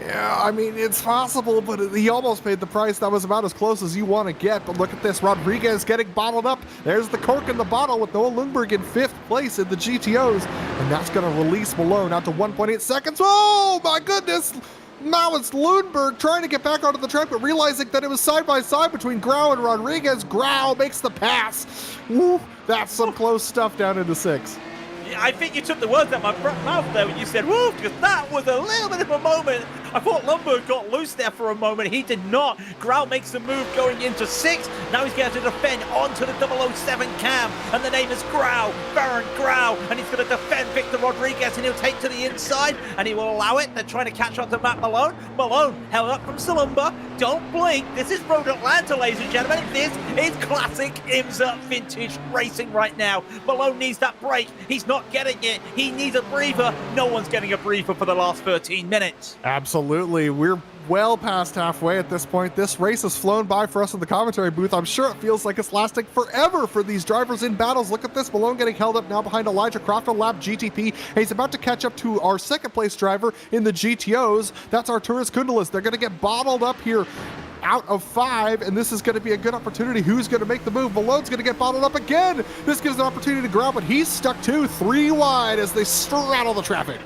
[SPEAKER 1] Yeah, I mean, it's possible, but he almost paid the price. That was about as close as you want to get. But look at this. Rodriguez getting bottled up. There's the cork in the bottle with Noah Lundberg in 5th place in the GTOs. And that's going to release Malone out to 1.8 seconds. Oh, my goodness. Now it's Lundberg trying to get back onto the track, but realizing that it was side by side between Grau and Rodriguez. Grau makes the pass. Woo, that's some close stuff down into 6.
[SPEAKER 3] I think you took the words out of my mouth there when you said, woo, because that was a little bit of a moment. I thought Lundberg got loose there for a moment. He did not. Grau makes the move going into 6. Now he's going to defend onto the 007 cam. And the name is Grau, Baron Grau. And he's going to defend Victor Rodriguez, and he'll take to the inside. And he will allow it. They're trying to catch up to Matt Malone. Malone held up from Salumba. Don't blink. This is Road Atlanta, ladies and gentlemen. This is classic IMSA Vintage racing right now. Malone needs that break. He's not getting it. He needs a breather. No one's getting a breather for the last 13 minutes.
[SPEAKER 1] Absolutely. We're well past halfway at this point. This race has flown by for us in the commentary booth. I'm sure it feels like it's lasting forever for these drivers in battles. Look at this. Malone getting held up now behind Elijah Croft on lap GTP. And he's about to catch up to our second place driver in the GTOs. That's Arturas Kundalis. They're going to get bottled up here out of 5, and this is going to be a good opportunity. Who's going to make the move? Malone's going to get bottled up again. This gives an opportunity to grab, but he's stuck too. 3 wide as they straddle the traffic.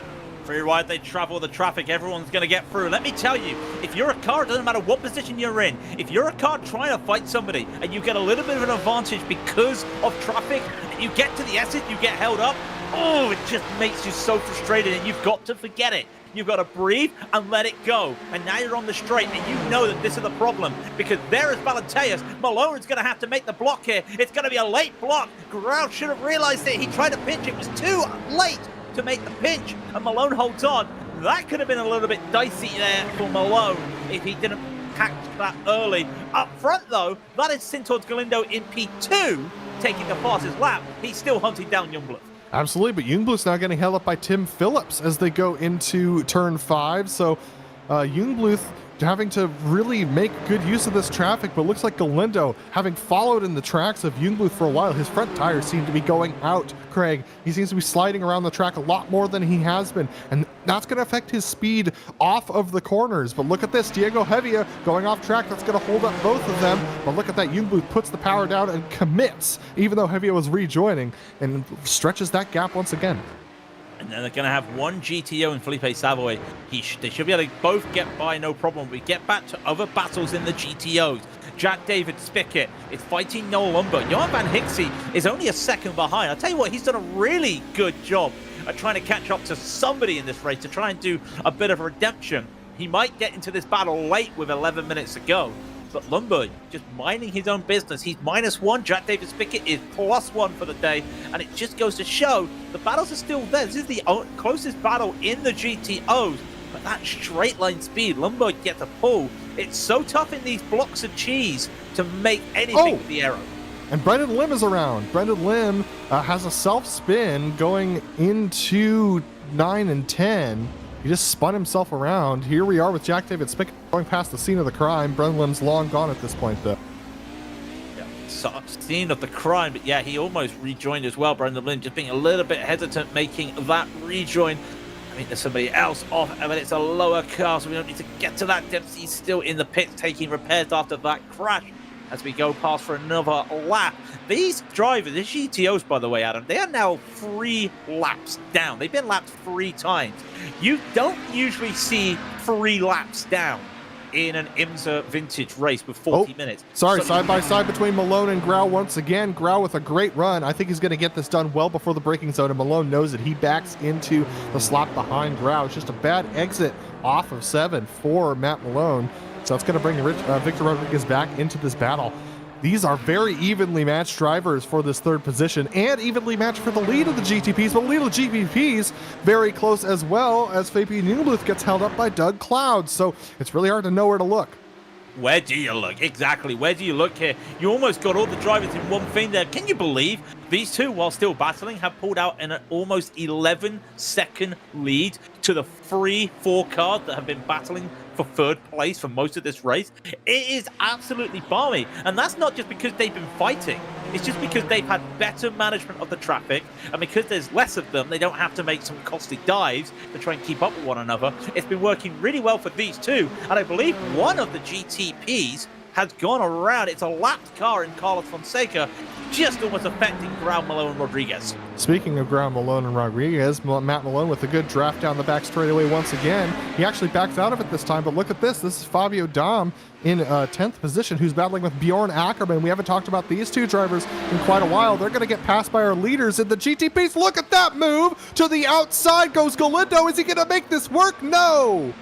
[SPEAKER 3] 3 wide, they travel the traffic. Everyone's going to get through. Let me tell you, if you're a car, it doesn't matter what position you're in. If you're a car trying to fight somebody and you get a little bit of an advantage because of traffic, and you get to the exit, you get held up, oh, it just makes you so frustrated, and you've got to forget it. You've got to breathe and let it go. And now you're on the straight, and you know that this is the problem, because there is Balateas. Malone's going to have to make the block here. It's going to be a late block. Grau should have realized it. He tried to pinch. It was too late to make the pinch, and Malone holds on. That could have been a little bit dicey there for Malone if he didn't catch that early. Up front, though, that is Sintos Galindo in P2, taking the fastest lap. He's still hunting down Youngblood.
[SPEAKER 1] Absolutely, but Youngbluth's now getting held up by Tim Phillips as they go into turn 5. So Youngbluth having to really make good use of this traffic, but looks like Galindo, having followed in the tracks of Youngbluth for a while, his front tires seem to be going out, Craig. He seems to be sliding around the track a lot more than he has been, and that's going to affect his speed off of the corners. But look at this, Diego Hevia going off track. That's going to hold up both of them. But look at that, Youngbluth puts the power down and commits, even though Hevia was rejoining, and stretches that gap once again.
[SPEAKER 3] And then they're going to have one GTO and Felipe Savoy. They should be able to both get by, no problem. We get back to other battles in the GTOs. Jack David Spickett is fighting Noel Lumber. Johan Van Hixie is only a second behind. I'll tell you what, he's done a really good job at trying to catch up to somebody in this race to try and do a bit of redemption. He might get into this battle late with 11 minutes to go. But Lumber just minding his own business. He's -1. Jack David Spickett is +1 for the day. And it just goes to show the battles are still there. This is the closest battle in the GTOs. But that straight line speed, Lumber gets a pull. It's so tough in these blocks of cheese to make anything with the aero.
[SPEAKER 1] And Brendan Lim is around. Brendan Lim has a self-spin going into 9 and 10. He just spun himself around. Here we are with Jack David Spickett going past the scene of the crime. Brendan Lim's long gone at this point, though.
[SPEAKER 3] Yeah, so, scene of the crime, but yeah, he almost rejoined as well. Brendan Lim just being a little bit hesitant making that rejoin. I mean, there's somebody else off, but it's a lower car, so we don't need to get to that. Dempsey's still in the pits taking repairs after that crash as we go past for another lap. These drivers, the GTOs, by the way, Adam, they are now 3 laps down. They've been lapped 3 times. You don't usually see 3 laps down. in an IMSA Vintage race with 40 minutes.
[SPEAKER 1] Sorry,
[SPEAKER 3] So-
[SPEAKER 1] side by side between Malone and Grau once again. Grau with a great run. I think he's going to get this done well before the braking zone, and Malone knows it. He backs into the slot behind Grau. It's just a bad exit off of 7 for Matt Malone. So it's going to bring Victor Rodriguez back into this battle. These are very evenly matched drivers for this third position and evenly matched for the lead of the GTPs, but the lead of the GTPs very close as well, as Fabian Newbluth gets held up by Doug Cloud. So it's really hard to know where to look.
[SPEAKER 3] Where do you look? Exactly. Where do you look here? You almost got all the drivers in one thing there. Can you believe these two, while still battling, have pulled out an almost 11-second lead to the 3-4 cars that have been battling for third place for most of this race? It is absolutely balmy. And that's not just because they've been fighting. It's just because they've had better management of the traffic, and because there's less of them, they don't have to make some costly dives to try and keep up with one another. It's been working really well for these two, and I believe one of the GTPs has gone around. It's a lapped car in Carlos Fonseca, just almost affecting Grau, Malone, and Rodriguez.
[SPEAKER 1] Speaking of Grau, Malone, and Rodriguez, Matt Malone with a good draft down the back straightaway once again. He actually backs out of it this time, but look at this. This is Fabio Dam in 10th position, who's battling with Bjorn Ackerman. We haven't talked about these two drivers in quite a while. They're going to get passed by our leaders in the GTPs. Look at that move. To the outside goes Galindo. Is he going to make this work? No.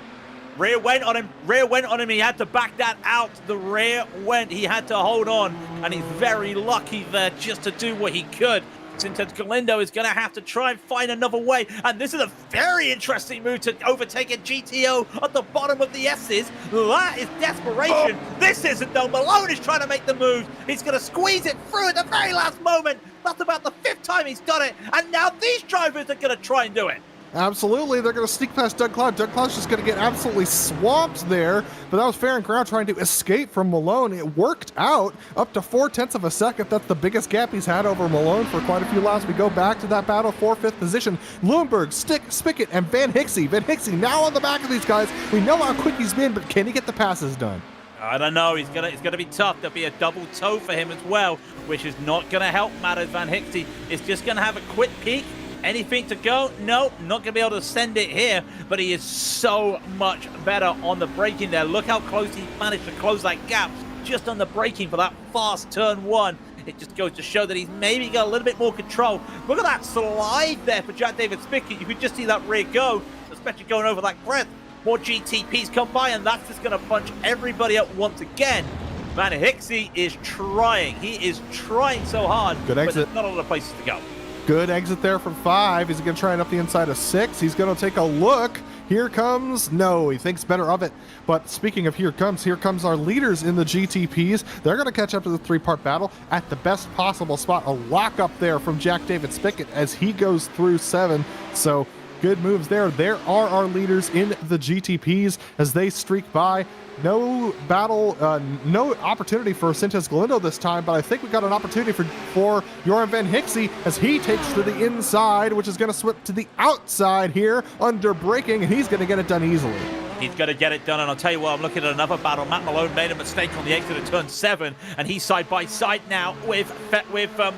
[SPEAKER 3] Rear went on him. Rear went on him. He had to back that out. The rear went. He had to hold on, and he's very lucky there just to do what he could. Since Galindo is going to have to try and find another way. And this is a very interesting move to overtake a GTO at the bottom of the S's. That is desperation. This isn't, though. Malone is trying to make the move. He's going to squeeze it through at the very last moment. That's about the 5th time he's done it. And now these drivers are going to try and do it.
[SPEAKER 1] Absolutely, they're going to sneak past Doug Cloud. Doug Cloud's just going to get absolutely swamped there, but that was fair and Grau trying to escape from Malone. It worked out up to 0.4 of a second. That's the biggest gap he's had over Malone for quite a few laps. We go back to that battle for 5th position. Lundberg, Spickett, and Van Hixie. Van Hixie now on the back of these guys. We know how quick he's been, but can he get the passes done?
[SPEAKER 3] I don't know. It's gonna be tough. There'll be a double toe for him as well, which is not gonna help matters. Van Hixie is just gonna have a quick peek. Anything to go? No, not going to be able to send it here, but he is so much better on the braking there. Look how close he managed to close that gap just on the braking for that fast turn 1. It just goes to show that he's maybe got a little bit more control. Look at that slide there for Jack David Spickett. You could just see that rear go, especially going over that crest. More GTPs come by, and that's just going to punch everybody up once again. Van Hixie is trying. He is trying so hard,
[SPEAKER 1] Good exit.
[SPEAKER 3] but there's not a lot of places to go.
[SPEAKER 1] Good exit there from 5. Is he going to try it up the inside of 6? He's going to take a look. Here comes, no, he thinks better of it. But speaking of here comes our leaders in the GTPs. They're going to catch up to the 3-part battle at the best possible spot. A lock up there from Jack David Spickett as he goes through 7. So good moves there. There are our leaders in the GTPs as they streak by. No battle, no opportunity for Sintes Galindo this time, but I think we got an opportunity for Joran Van Hixie as he takes to the inside, which is going to swip to the outside here under braking, and he's going to get it done easily.
[SPEAKER 3] He's going to get it done, and I'll tell you what, I'm looking at another battle. Matt Malone made a mistake on the exit of turn 7, and he's side by side now with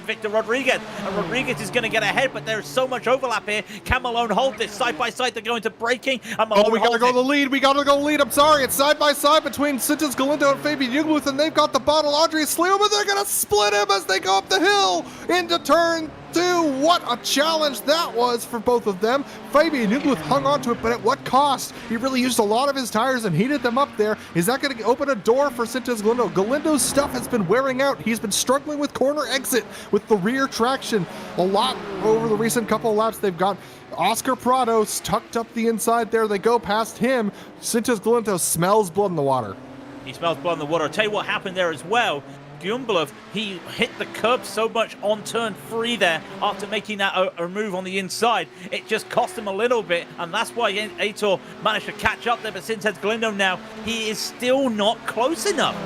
[SPEAKER 3] Victor Rodriguez. And Rodriguez is going to get ahead, but there's so much overlap here. Can Malone hold this side by side to go into braking? And Malone
[SPEAKER 1] we got to go the lead. We got to go lead. I'm sorry. It's side by side between Sintes Galindo and Fabian Newbluth, and they've got the bottle. Andres Sleo, but they're going to split him as they go up the hill into turn 2. What a challenge that was for both of them. Fabian Newbluth hung on to it, but at what cost? He really used a lot of his tires and heated them up there. Is that going to open a door for Sintes Galindo? Galindo's stuff has been wearing out. He's been struggling with corner exit with the rear traction a lot over the recent couple of laps. They've got Oscar Prados tucked up the inside there. They go past him. Sintes Galindo smells blood in the water.
[SPEAKER 3] He smells blood in the water. I'll tell you what happened there as well. Gumbluff, he hit the curb so much on turn 3 there after making that a move on the inside. It just cost him a little bit, and that's why Aitor managed to catch up there. But since it's Galindo now, he is still not close enough.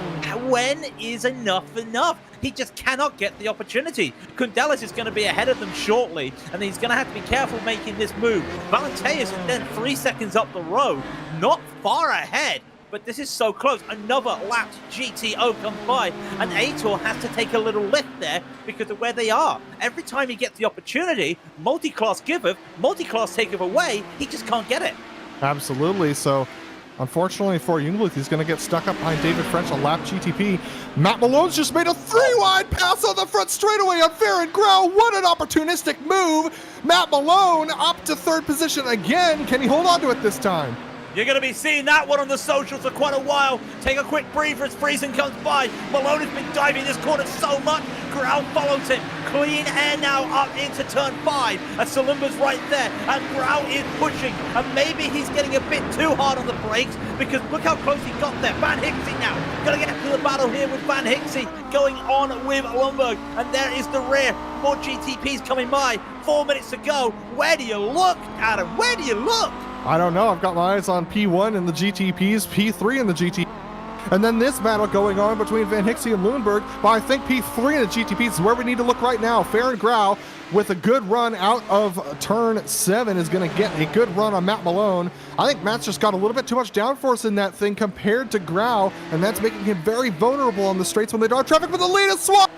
[SPEAKER 3] When is enough enough? He just cannot get the opportunity. Kundelis is going to be ahead of them shortly, and he's going to have to be careful making this move. Valenteus is then 3 seconds up the road, not far ahead. But this is so close. Another lapped GTO comes by, and Aitor has to take a little lift there because of where they are. Every time he gets the opportunity, multiclass giveth, multiclass taketh away, he just can't get it.
[SPEAKER 1] Absolutely. So Unfortunately for Jungbluth, he's going to get stuck up behind David French on lap GTP. Matt Malone's just made a 3-wide pass on the front straightaway on Farron Grau. What an opportunistic move. Matt Malone up to third position again. Can he hold on to it this time?
[SPEAKER 3] You're going to be seeing that one on the socials for quite a while. Take a quick breather as Friesen comes by. Malone has been diving this corner so much. Grau follows him. Clean air now up into turn 5. As Salumba's right there. And Grau is pushing. And maybe he's getting a bit too hard on the brakes because look how close he got there. Van Hixie now. Going to get to the battle here with Van Hixie. Going on with Lundberg. And there is the rear. More GTPs coming by. 4 minutes to go. Where do you look, Adam? Where do you look?
[SPEAKER 1] I don't know. I've got my eyes on P1 in the GTPs, P3 in the GT. And then this battle going on between Van Hixie and Lundberg. But I think P3 in the GTPs is where we need to look right now. Farron Grau with a good run out of turn 7 is going to get a good run on Matt Malone. I think Matt's just got a little bit too much downforce in that thing compared to Grau, and that's making him very vulnerable on the straights when they draw traffic. But the lead is swapped.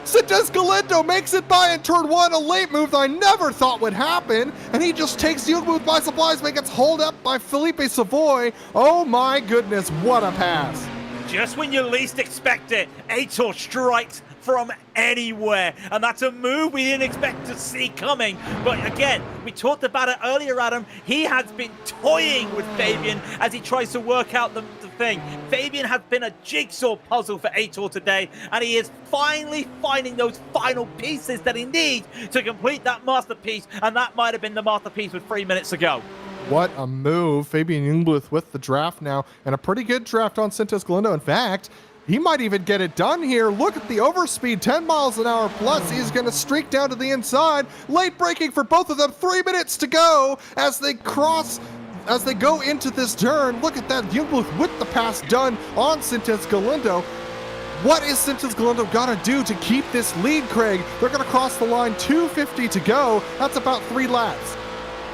[SPEAKER 1] Sintes Galindo makes it by in turn 1, a late move that I never thought would happen, and he just takes Jungbluth by surprise, but gets hauled up by Felipe Savoy. Oh my goodness, what a pass.
[SPEAKER 3] Just when you least expect it, Aitor strikes from anywhere, and that's a move we didn't expect to see coming. But again, we talked about it earlier, Adam. He has been toying with Fabian as he tries to work out the thing. Fabian has been a jigsaw puzzle for Aitor today, and he is finally finding those final pieces that he needs to complete that masterpiece, and that might have been the masterpiece with 3 minutes to go.
[SPEAKER 1] What a move. Fabian Jungbluth with the draft now, and a pretty good draft on Sintes Galindo. In fact, he might even get it done here. Look at the overspeed, 10 miles an hour plus. He's going to streak down to the inside. Late braking for both of them. 3 minutes to go as they go into this turn. Look at that. Jungbluth with the pass done on Sintes Galindo. What is Sintes Galindo got to do to keep this lead, Craig? They're going to cross the line, 2:50 to go. That's about 3 laps.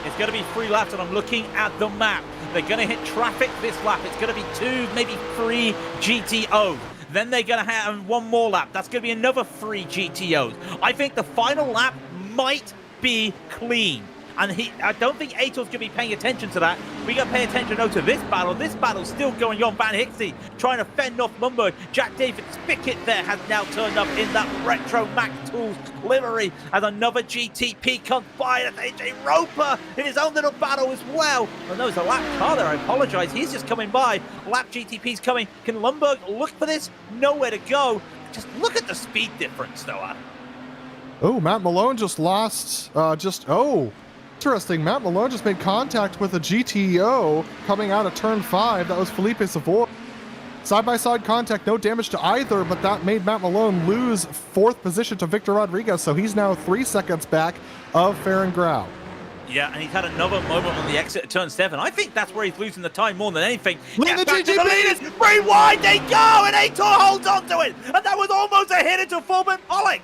[SPEAKER 3] It's going to be 3 laps, and I'm looking at the map. They're going to hit traffic this lap. It's going to be 2, maybe 3 GTOs. Then they're going to have 1 more lap. That's going to be another 3 GTOs. I think the final lap might be clean. And I don't think Aitor's going to be paying attention to that. We got to pay attention though to this battle. This battle's still going on. Van Hixie trying to fend off Lundberg. Jack David Spickett there has now turned up in that retro Mac Tools livery as another GTP comes by. That's AJ Roper in his own little battle as well. Oh no, it's a lap car there. I apologize. He's just coming by. Lap GTP's coming. Can Lundberg look for this? Nowhere to go. Just look at the speed difference though, Adam.
[SPEAKER 1] Oh, Matt Malone just lost, interesting. Matt Malone just made contact with a GTO coming out of turn 5. That was Felipe Savoy. Side-by-side contact, no damage to either, but that made Matt Malone lose 4th position to Victor Rodriguez, so he's now 3 seconds back of Farron Grau.
[SPEAKER 3] Yeah, and he's had another moment on the exit of turn 7. I think that's where he's losing the time more than anything.
[SPEAKER 1] Look at the
[SPEAKER 3] back to the
[SPEAKER 1] GTP!
[SPEAKER 3] leaders. Very wide they go, and Aitor holds on to it. And that was almost a hit into Fulman Pollock.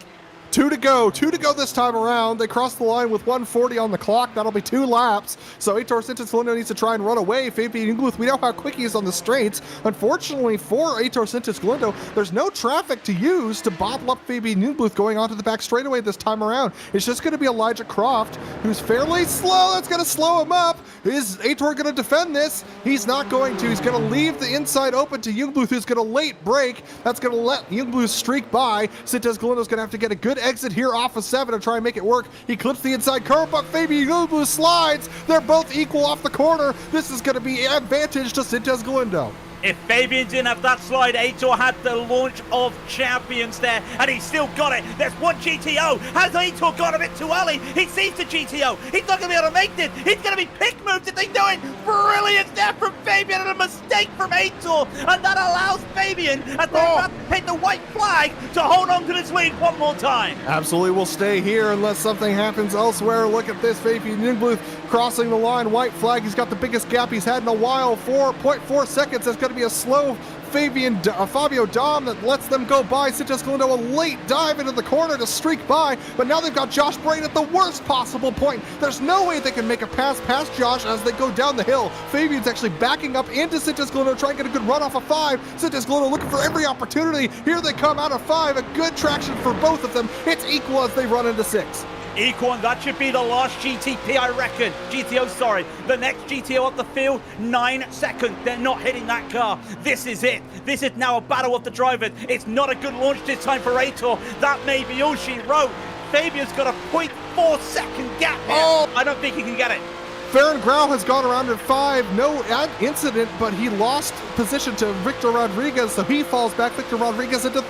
[SPEAKER 1] 2 to go this time around. They cross the line with 1:40 on the clock. That'll be 2 laps. So Aitor Sintes Galindo needs to try and run away. Fabian Jungbluth, we know how quick he is on the straights. Unfortunately for Aitor Sintes Galindo, there's no traffic to use to bottle up Fabian Jungbluth going onto the back straightaway this time around. It's just going to be Elijah Croft, who's fairly slow. That's going to slow him up. Is Aitor going to defend this? He's not going to. He's going to leave the inside open to Jungbluth, who's going to late brake. That's going to let Jungbluth streak by. Sintes Galindo's going to have to get a good exit here off of 7 to try and make it work. He clips the inside curve, but Fabian Jungbluth slides. They're both equal off the corner. This is going to be advantage to Sintes Galindo.
[SPEAKER 3] If Fabian didn't have that slide, Aitor had the launch of champions there, and he still got it. There's 1 GTO. Has Aitor got a bit too early? He sees the GTO. He's not going to be able to make this. He's going to be pick moved if they do it. Brilliant there from Fabian, and a mistake from Aitor, and that allows Fabian, as they're about to hit the white flag, to hold on to this lead one more time.
[SPEAKER 1] Absolutely will stay here unless something happens elsewhere. Look at this, Fabian Jungbluth crossing the line, white flag. He's got the biggest gap he's had in a while, 4.4 seconds. That's going to be a slow Fabio Dom that lets them go by. Sintes Galindo a late dive into the corner to streak by, but now they've got Josh Brain at the worst possible point. There's no way they can make a pass past Josh as they go down the hill. Fabian's actually backing up into Sintes Galindo, trying to get a good run off of 5. Sintes Galindo looking for every opportunity. Here they come out of 5. A good traction for both of them. It's equal as they run into 6.
[SPEAKER 3] equal, and that should be the last GTP, I reckon. GTO, sorry. The next GTO up the field, 9 seconds. They're not hitting that car. This is it. This is now a battle of the drivers. It's not a good launch this time for Aitor. That may be all she wrote. Fabian's got a 0.4 second gap here.
[SPEAKER 1] Oh!
[SPEAKER 3] I don't think he can get it.
[SPEAKER 1] Farron Grau has gone around in 5. No incident, but he lost position to Victor Rodriguez, so he falls back. Victor Rodriguez into...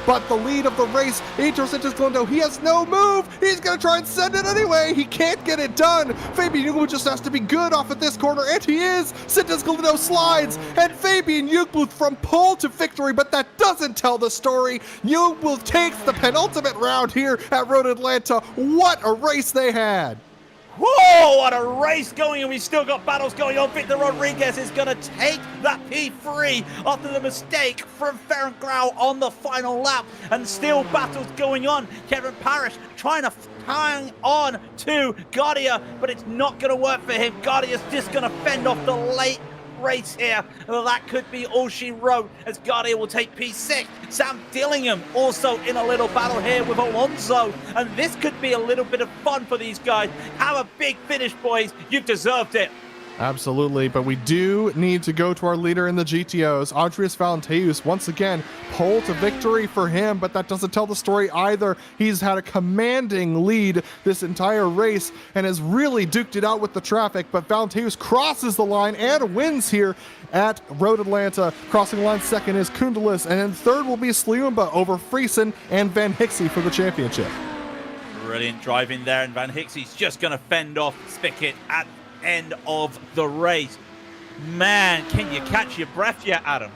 [SPEAKER 1] But the lead of the race, Aitor Sanchez Galindo, he has no move. He's going to try and send it anyway. He can't get it done. Fabian Jungmuth just has to be good off at this corner, and he is. Sanchez Galindo slides, and Fabian Jungmuth from pole to victory, but that doesn't tell the story. Jungmuth takes the penultimate round here at Road Atlanta. What a race they had.
[SPEAKER 3] Whoa, what a race going, and we've still got battles going on. Victor Rodriguez is going to take that P3 after the mistake from Farron Grau on the final lap, and still battles going on. Kevin Parrish trying to hang on to Gardia, but it's not going to work for him. Gardia's just going to fend off the late race here. That could be all she wrote, as Gardia will take P6. Sam Dillingham also in a little battle here with Alonso, and this could be a little bit of fun for these guys. Have a big finish, boys. You've deserved it.
[SPEAKER 1] Absolutely, but we do need to go to our leader in the GTOs, Andreas Valenteus. Once again, pole to victory for him, but that doesn't tell the story either. He's had a commanding lead this entire race and has really duked it out with the traffic, but Valenteus crosses the line and wins here at Road Atlanta. Crossing the line second is Kundalis, and then third will be Sliumba over Friesen and Van Hixie for the championship.
[SPEAKER 3] Brilliant driving there, and Van Hixie's just going to fend off Spickett at end of the race. Man, can you catch your breath yet, Adam?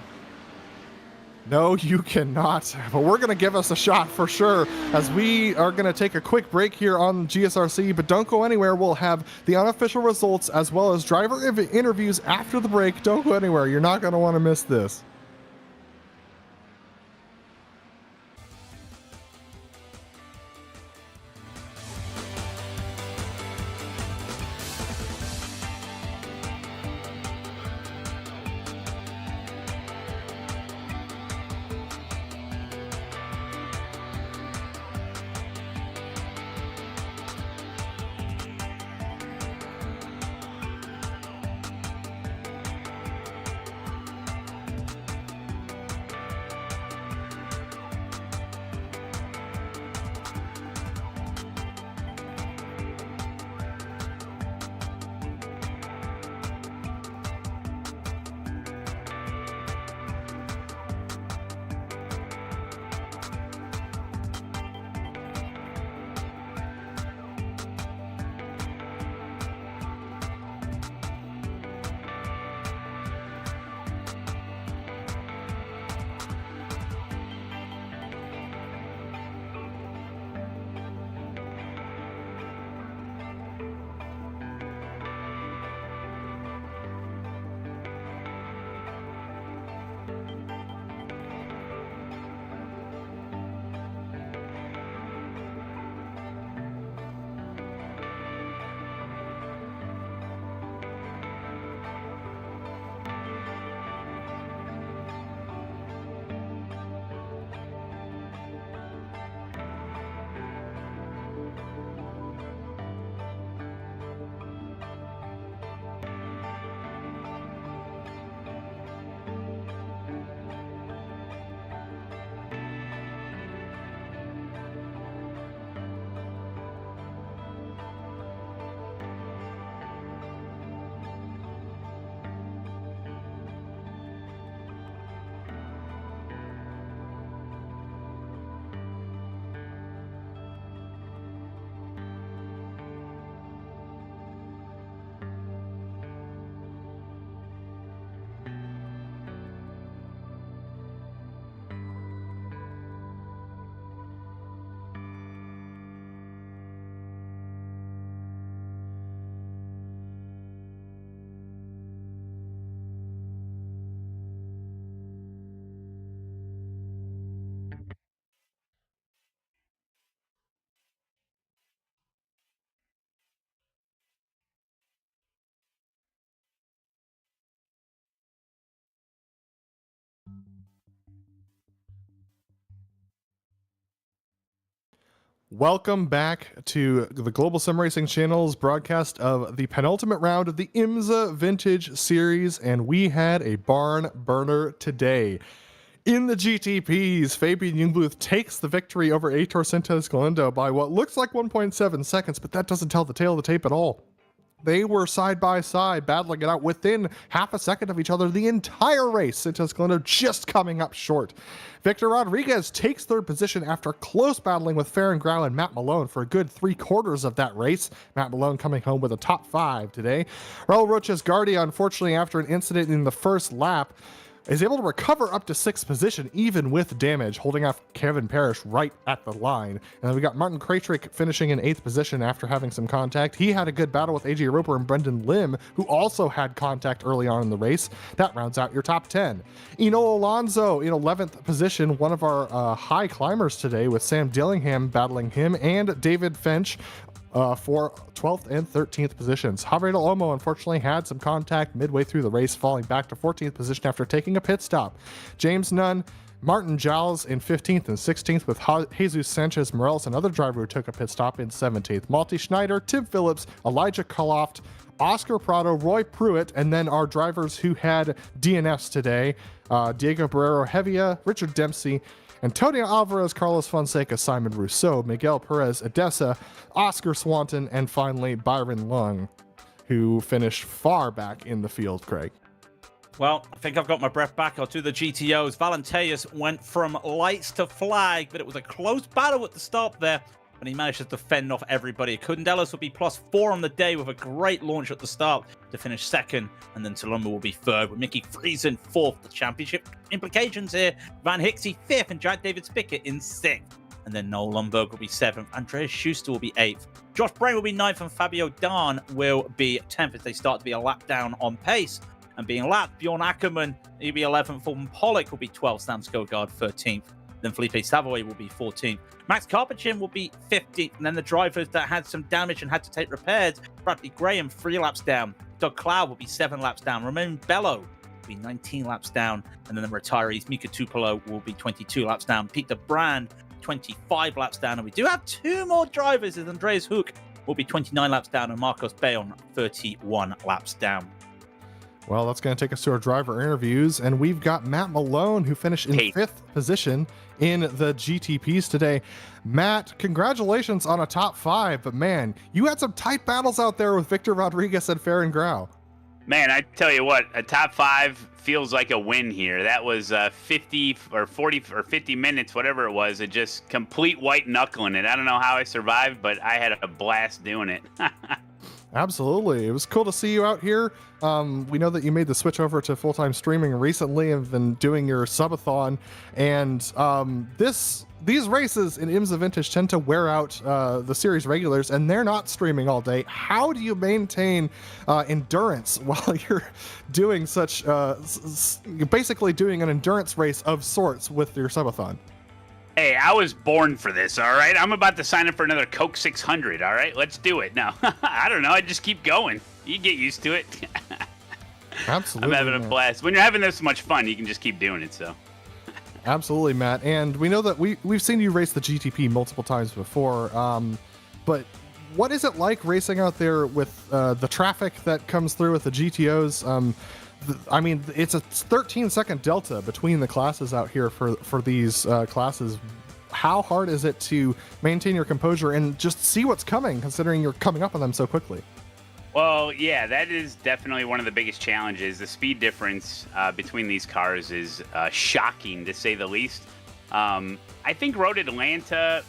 [SPEAKER 1] No, you cannot, but we're going to give us a shot for sure, as we are going to take a quick break here on GSRC, but don't go anywhere. We'll have the unofficial results as well as driver interviews after the break. Don't go anywhere. You're not going to want to miss this. Welcome back to the Global SimRacing Channel's broadcast of the penultimate round of the IMSA Vintage Series, and we had a barn burner today. In the GTPs, Fabian Jungbluth takes the victory over Aitor Sintes Galindo by what looks like 1.7 seconds, but that doesn't tell the tale of the tape at all. They were side by side, battling it out within half a second of each other the entire race. Sintes Galindo just coming up short. Victor Rodriguez takes third position after close battling with Farron Grau and Matt Malone for a good 3/4 of that race. Matt Malone coming home with a top 5 today. Raul Roches Guardia, unfortunately, after an incident in the first lap, is able to recover up to 6th position, even with damage, holding off Kevin Parrish right at the line. And then we got Martin Krajcik finishing in 8th position after having some contact. He had a good battle with AJ Roper and Brendan Lim, who also had contact early on in the race. That rounds out your top 10. Eno Alonso in 11th position, one of our high climbers today, with Sam Dillingham battling him, and David Finch for 12th and 13th positions. Javier Del Olmo unfortunately had some contact midway through the race, falling back to 14th position after taking a pit stop. James Nunn, Martin Giles in 15th and 16th, with Jesus Sanchez Morales, another driver who took a pit stop, in 17th. Malte Schneider, Tim Phillips, Elijah Kaloft, Oscar Prado, Roy Pruitt, and then our drivers who had DNFs today, Diego Barrero Hevia, Richard Dempsey, Antonio Alvarez, Carlos Fonseca, Simon Rousseau, Miguel Perez Edessa, Oscar Swanton, and finally Byron Lung, who finished far back in the field, Craig.
[SPEAKER 3] Well, I think I've got my breath back. I'll do the GTOs. Valenteus went from lights to flag, but it was a close battle at the start there, but he managed to fend off everybody. Kundelis will be +4 on the day with a great launch at the start to finish 2nd, and then Tulumba will be 3rd, with Mickey Friesen 4th. The championship implications here: Van Hixie 5th and Jack David Spickett in 6th. And then Noel Lundberg will be 7th. Andreas Schuster will be 8th. Josh Brain will be 9th, and Fabio Dahn will be 10th as they start to be a lap down on pace. And being lapped, Bjorn Ackerman, he'll be 11th. Fulton Pollock will be 12th. Sam Skogard 13th. Then Felipe Savoy will be 14th. Max Carpachin will be 15th. And then the drivers that had some damage and had to take repairs: Bradley Graham, 3 laps down. Doug Cloud will be 7 laps down. Romain Bello will be 19 laps down. And then the retirees: Mika Tupelo will be 22 laps down. Peter Brand, 25 laps down. And we do have 2 more drivers, as Andreas Hook will be 29 laps down and Marcos Bayon 31 laps down.
[SPEAKER 1] Well, that's going to take us to our driver interviews, and we've got Matt Malone, who finished in 5th position in the GTPs today. Matt, congratulations on a top 5, but man, you had some tight battles out there with Victor Rodriguez and Farron Grau.
[SPEAKER 4] Man, I tell you what, a top 5 feels like a win here. That was 50 or 40 or 50 minutes, whatever it was, of just complete white knuckling it. I don't know how I survived, but I had a blast doing it.
[SPEAKER 1] Absolutely. It was cool to see you out here. We know that you made the switch over to full-time streaming recently and been doing your subathon. And these races in IMSA Vintage tend to wear out the series regulars, and they're not streaming all day. How do you maintain endurance while you're doing such, basically doing an endurance race of sorts with your subathon?
[SPEAKER 4] Hey, I was born for this, all right? I'm about to sign up for another Coke 600, all right? Let's do it. No, I don't know. I just keep going. You get used to it.
[SPEAKER 1] Absolutely.
[SPEAKER 4] I'm having a blast. When you're having this much fun, you can just keep doing it, so.
[SPEAKER 1] Absolutely, Matt. And we know that we've seen you race the GTP multiple times before, but what is it like racing out there with the traffic that comes through with the GTOs? I mean, it's a 13-second delta between the classes out here for these classes. How hard is it to maintain your composure and just see what's coming, considering you're coming up on them so quickly?
[SPEAKER 4] Well, yeah, that is definitely one of the biggest challenges. The speed difference between these cars is shocking, to say the least. I think Road Atlanta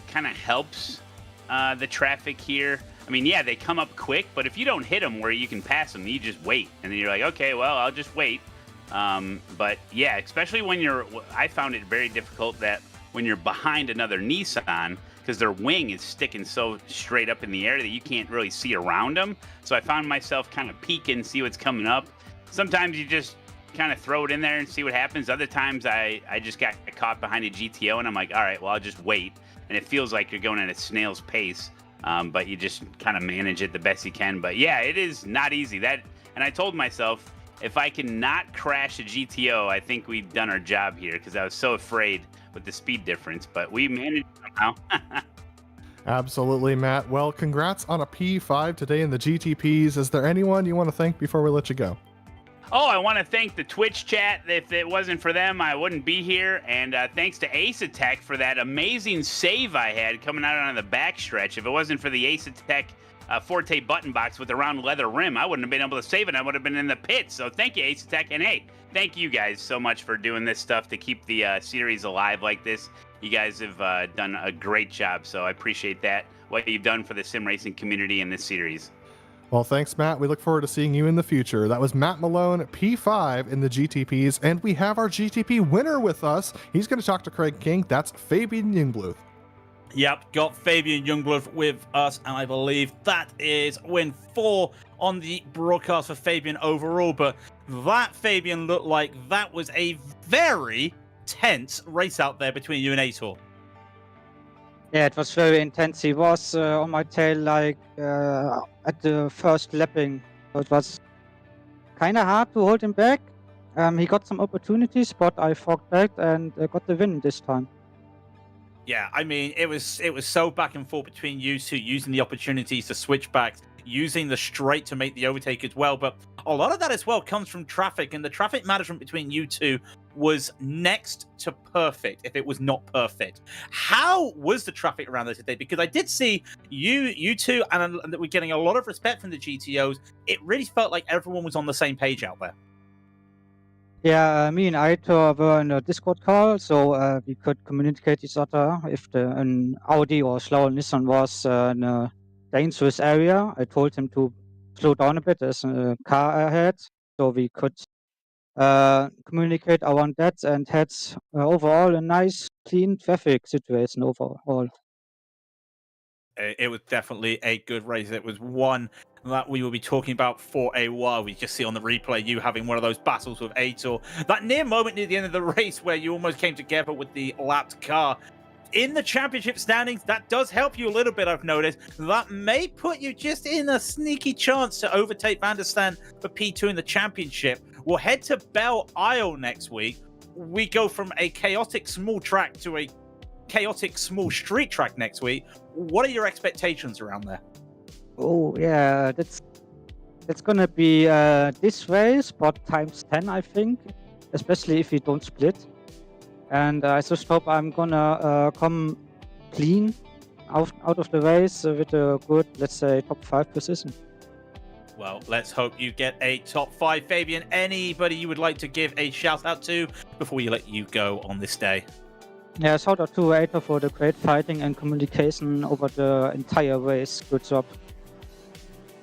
[SPEAKER 4] kind of helps the traffic here. I mean, yeah, they come up quick, but if you don't hit them where you can pass them, you just wait. And then you're like, okay, well, I'll just wait. But yeah, especially when I found it very difficult that when you're behind another Nissan, because their wing is sticking so straight up in the air that you can't really see around them. So I found myself kind of peeking, see what's coming up. Sometimes you just kind of throw it in there and see what happens. Other times I just got caught behind a GTO and I'm like, all right, well, I'll just wait. And it feels like you're going at a snail's pace. But you just kind of manage it the best you can. But yeah, it is not easy. And I told myself, if I can not crash a GTO, I think we've done our job here, because I was so afraid with the speed difference, but we managed somehow.
[SPEAKER 1] Absolutely, Matt. Well, congrats on a P5 today in the GTPs. Is there anyone you want to thank before we let you go?
[SPEAKER 4] Oh, I want to thank the Twitch chat. If it wasn't for them, I wouldn't be here. And thanks to Ace Attack for that amazing save I had coming out on the backstretch. If it wasn't for the Ace Attack Forte button box with the round leather rim, I wouldn't have been able to save it. I would have been in the pit. So thank you, Ace Attack. And hey, thank you guys so much for doing this stuff to keep the series alive like this. You guys have done a great job. So I appreciate that, what you've done for the sim racing community in this series.
[SPEAKER 1] Well, thanks, Matt. We look forward to seeing you in the future. That was Matt Malone, P5 in the GTPs, and we have our GTP winner with us. He's going to talk to Craig King. That's Fabian Jungbluth.
[SPEAKER 3] Yep, got Fabian Jungbluth with us, and I believe that is win 4 on the broadcast for Fabian overall. But that, Fabian, looked like that was a very tense race out there between you and Ator.
[SPEAKER 5] Yeah, it was very intense. He was on my tail like at the first lapping. So it was kind of hard to hold him back. He got some opportunities, but I fought back and got the win this time.
[SPEAKER 3] Yeah, I mean, it was so back and forth between you two, using the opportunities to switch backs, using the straight to make the overtake as well. But a lot of that as well comes from traffic, and the traffic management between you two was next to perfect, if it was not perfect. How was the traffic around there today? Because I did see you two, and we're getting a lot of respect from the GTOs. It really felt like everyone was on the same page out there.
[SPEAKER 5] Yeah, me and Aitor were in a Discord call, so we could communicate each other. If an Audi or slower Nissan was in a dangerous area, I told him to slow down a bit. There's a car ahead, so we could communicate around that and had overall a nice, clean traffic situation overall.
[SPEAKER 3] It was definitely a good race. It was one that we will be talking about for a while. We just see on the replay you having one of those battles with Aitor. That near moment near the end of the race where you almost came together with the lapped car. In the championship standings, that does help you a little bit, I've noticed. That may put you just in a sneaky chance to overtake Van der Stan for P2 in the championship. We'll head to Belle Isle next week. We go from a chaotic small track to a chaotic small street track next week. What are your expectations around there?
[SPEAKER 5] Oh yeah, that's gonna be this race, but times 10, I think, especially if we don't split. And I just hope I'm gonna come clean out of the race with a good, let's say, top 5 position.
[SPEAKER 3] Well, let's hope you get a top 5. Fabian, anybody you would like to give a shout out to before we let you go on this day?
[SPEAKER 5] Yeah, shout out to Aitor for the great fighting and communication over the entire race. Good job.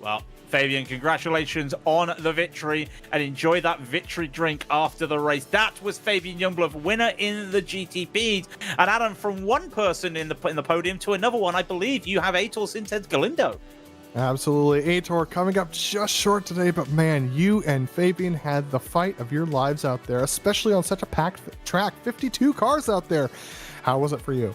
[SPEAKER 3] Well, Fabian, congratulations on the victory, and enjoy that victory drink after the race. That was Fabian Jungbluth, winner in the GTPs. And Adam, from one person in the podium to another one, I believe you have Aitor Sintez Galindo.
[SPEAKER 1] Absolutely. Aitor coming up just short today, but man, you and Fabian had the fight of your lives out there, especially on such a packed track. 52 cars out there. How was it for you?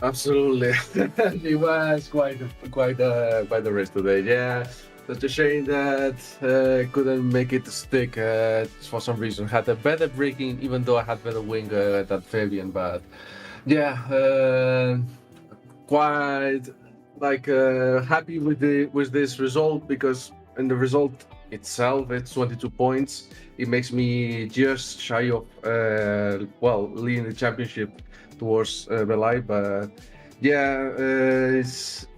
[SPEAKER 6] Absolutely. It was quite the race today. Yeah, such a shame that couldn't make it stick for some reason. Had a better braking, even though I had better wing than Fabian. But yeah, quite happy with this result, because in the result itself, it's 22 points. It makes me just shy of leading the championship towards Belay, but yeah,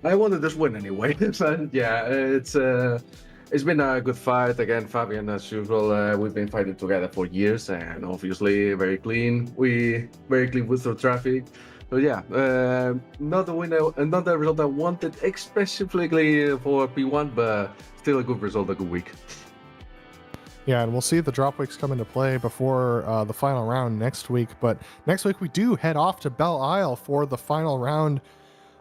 [SPEAKER 6] I wanted this win anyway. But yeah, it's been a good fight again. Fabian, as usual, we've been fighting together for years, and obviously very clean. We very clean with the traffic. So yeah, not the result I wanted specifically for P1, but still a good result, a good week.
[SPEAKER 1] Yeah, and we'll see the drop weeks come into play before the final round next week. But next week we do head off to Belle Isle for the final round.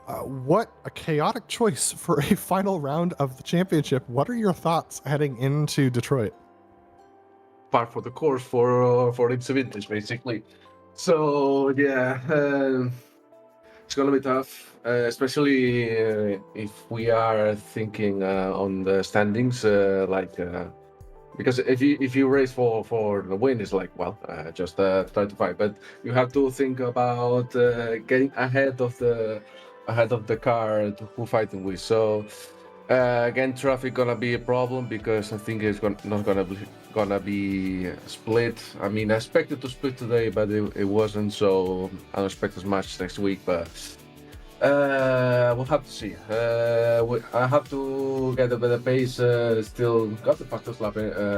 [SPEAKER 1] What a chaotic choice for a final round of the championship. What are your thoughts heading into Detroit?
[SPEAKER 6] Par for the course for IMSA Vintage, basically. So yeah, it's gonna be tough, especially if we are thinking on the standings, because if you race for the win, it's like, well, just try to fight. But you have to think about getting ahead of the car who fighting with. So again, traffic gonna be a problem because I think it's not gonna be split. I mean, I expected to split today, but it wasn't. So I don't expect as much next week. But we'll have to see. I have to get a better pace. Still got the fastest lap,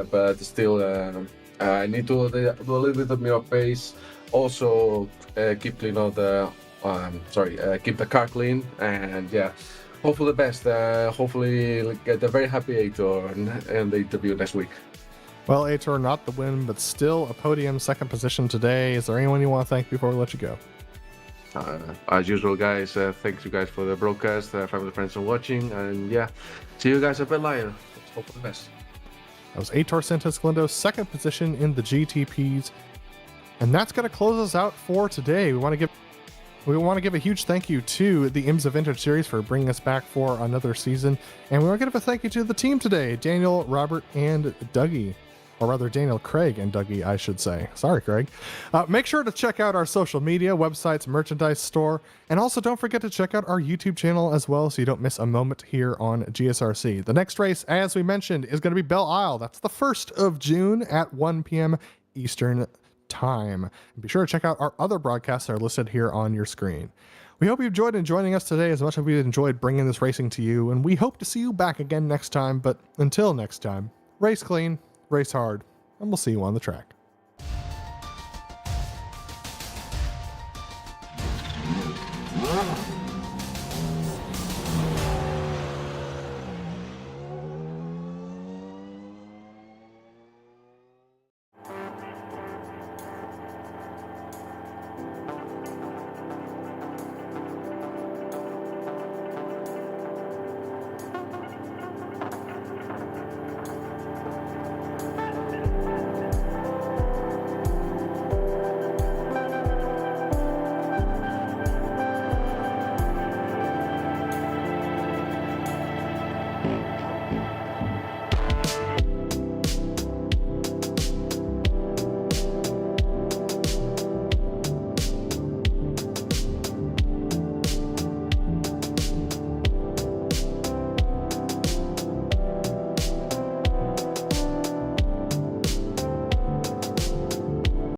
[SPEAKER 6] but still I need to do a little bit of more pace. Also, keep clean of the. Keep the car clean, and yeah, hope for the best. Hopefully, get a very happy Aitor in the interview next week.
[SPEAKER 1] Well, Aitor, not the win, but still a podium, second position today. Is there anyone you want to thank before we let you go?
[SPEAKER 6] As usual, guys, thanks you guys for the broadcast, family, friends, and watching, and yeah, see you guys at Belial. Let's hope for the best.
[SPEAKER 1] That was Aitor Santos Galindo, second position in the GTPs, and that's going to close us out for today. We want to give a huge thank you to the IMSA Vintage Series for bringing us back for another season, and we want to give a thank you to the team today, Daniel, Robert, and Dougie. Or rather, Daniel, Craig, and Dougie, I should say. Sorry, Craig. Make sure to check out our social media, websites, merchandise store, and also don't forget to check out our YouTube channel as well so you don't miss a moment here on GSRC. The next race, as we mentioned, is going to be Belle Isle. That's the 1st of June at 1 p.m. Eastern Time. And be sure to check out our other broadcasts that are listed here on your screen. We hope you enjoyed joining us today as much as we enjoyed bringing this racing to you, and we hope to see you back again next time. But until next time, race clean, race hard, and we'll see you on the track.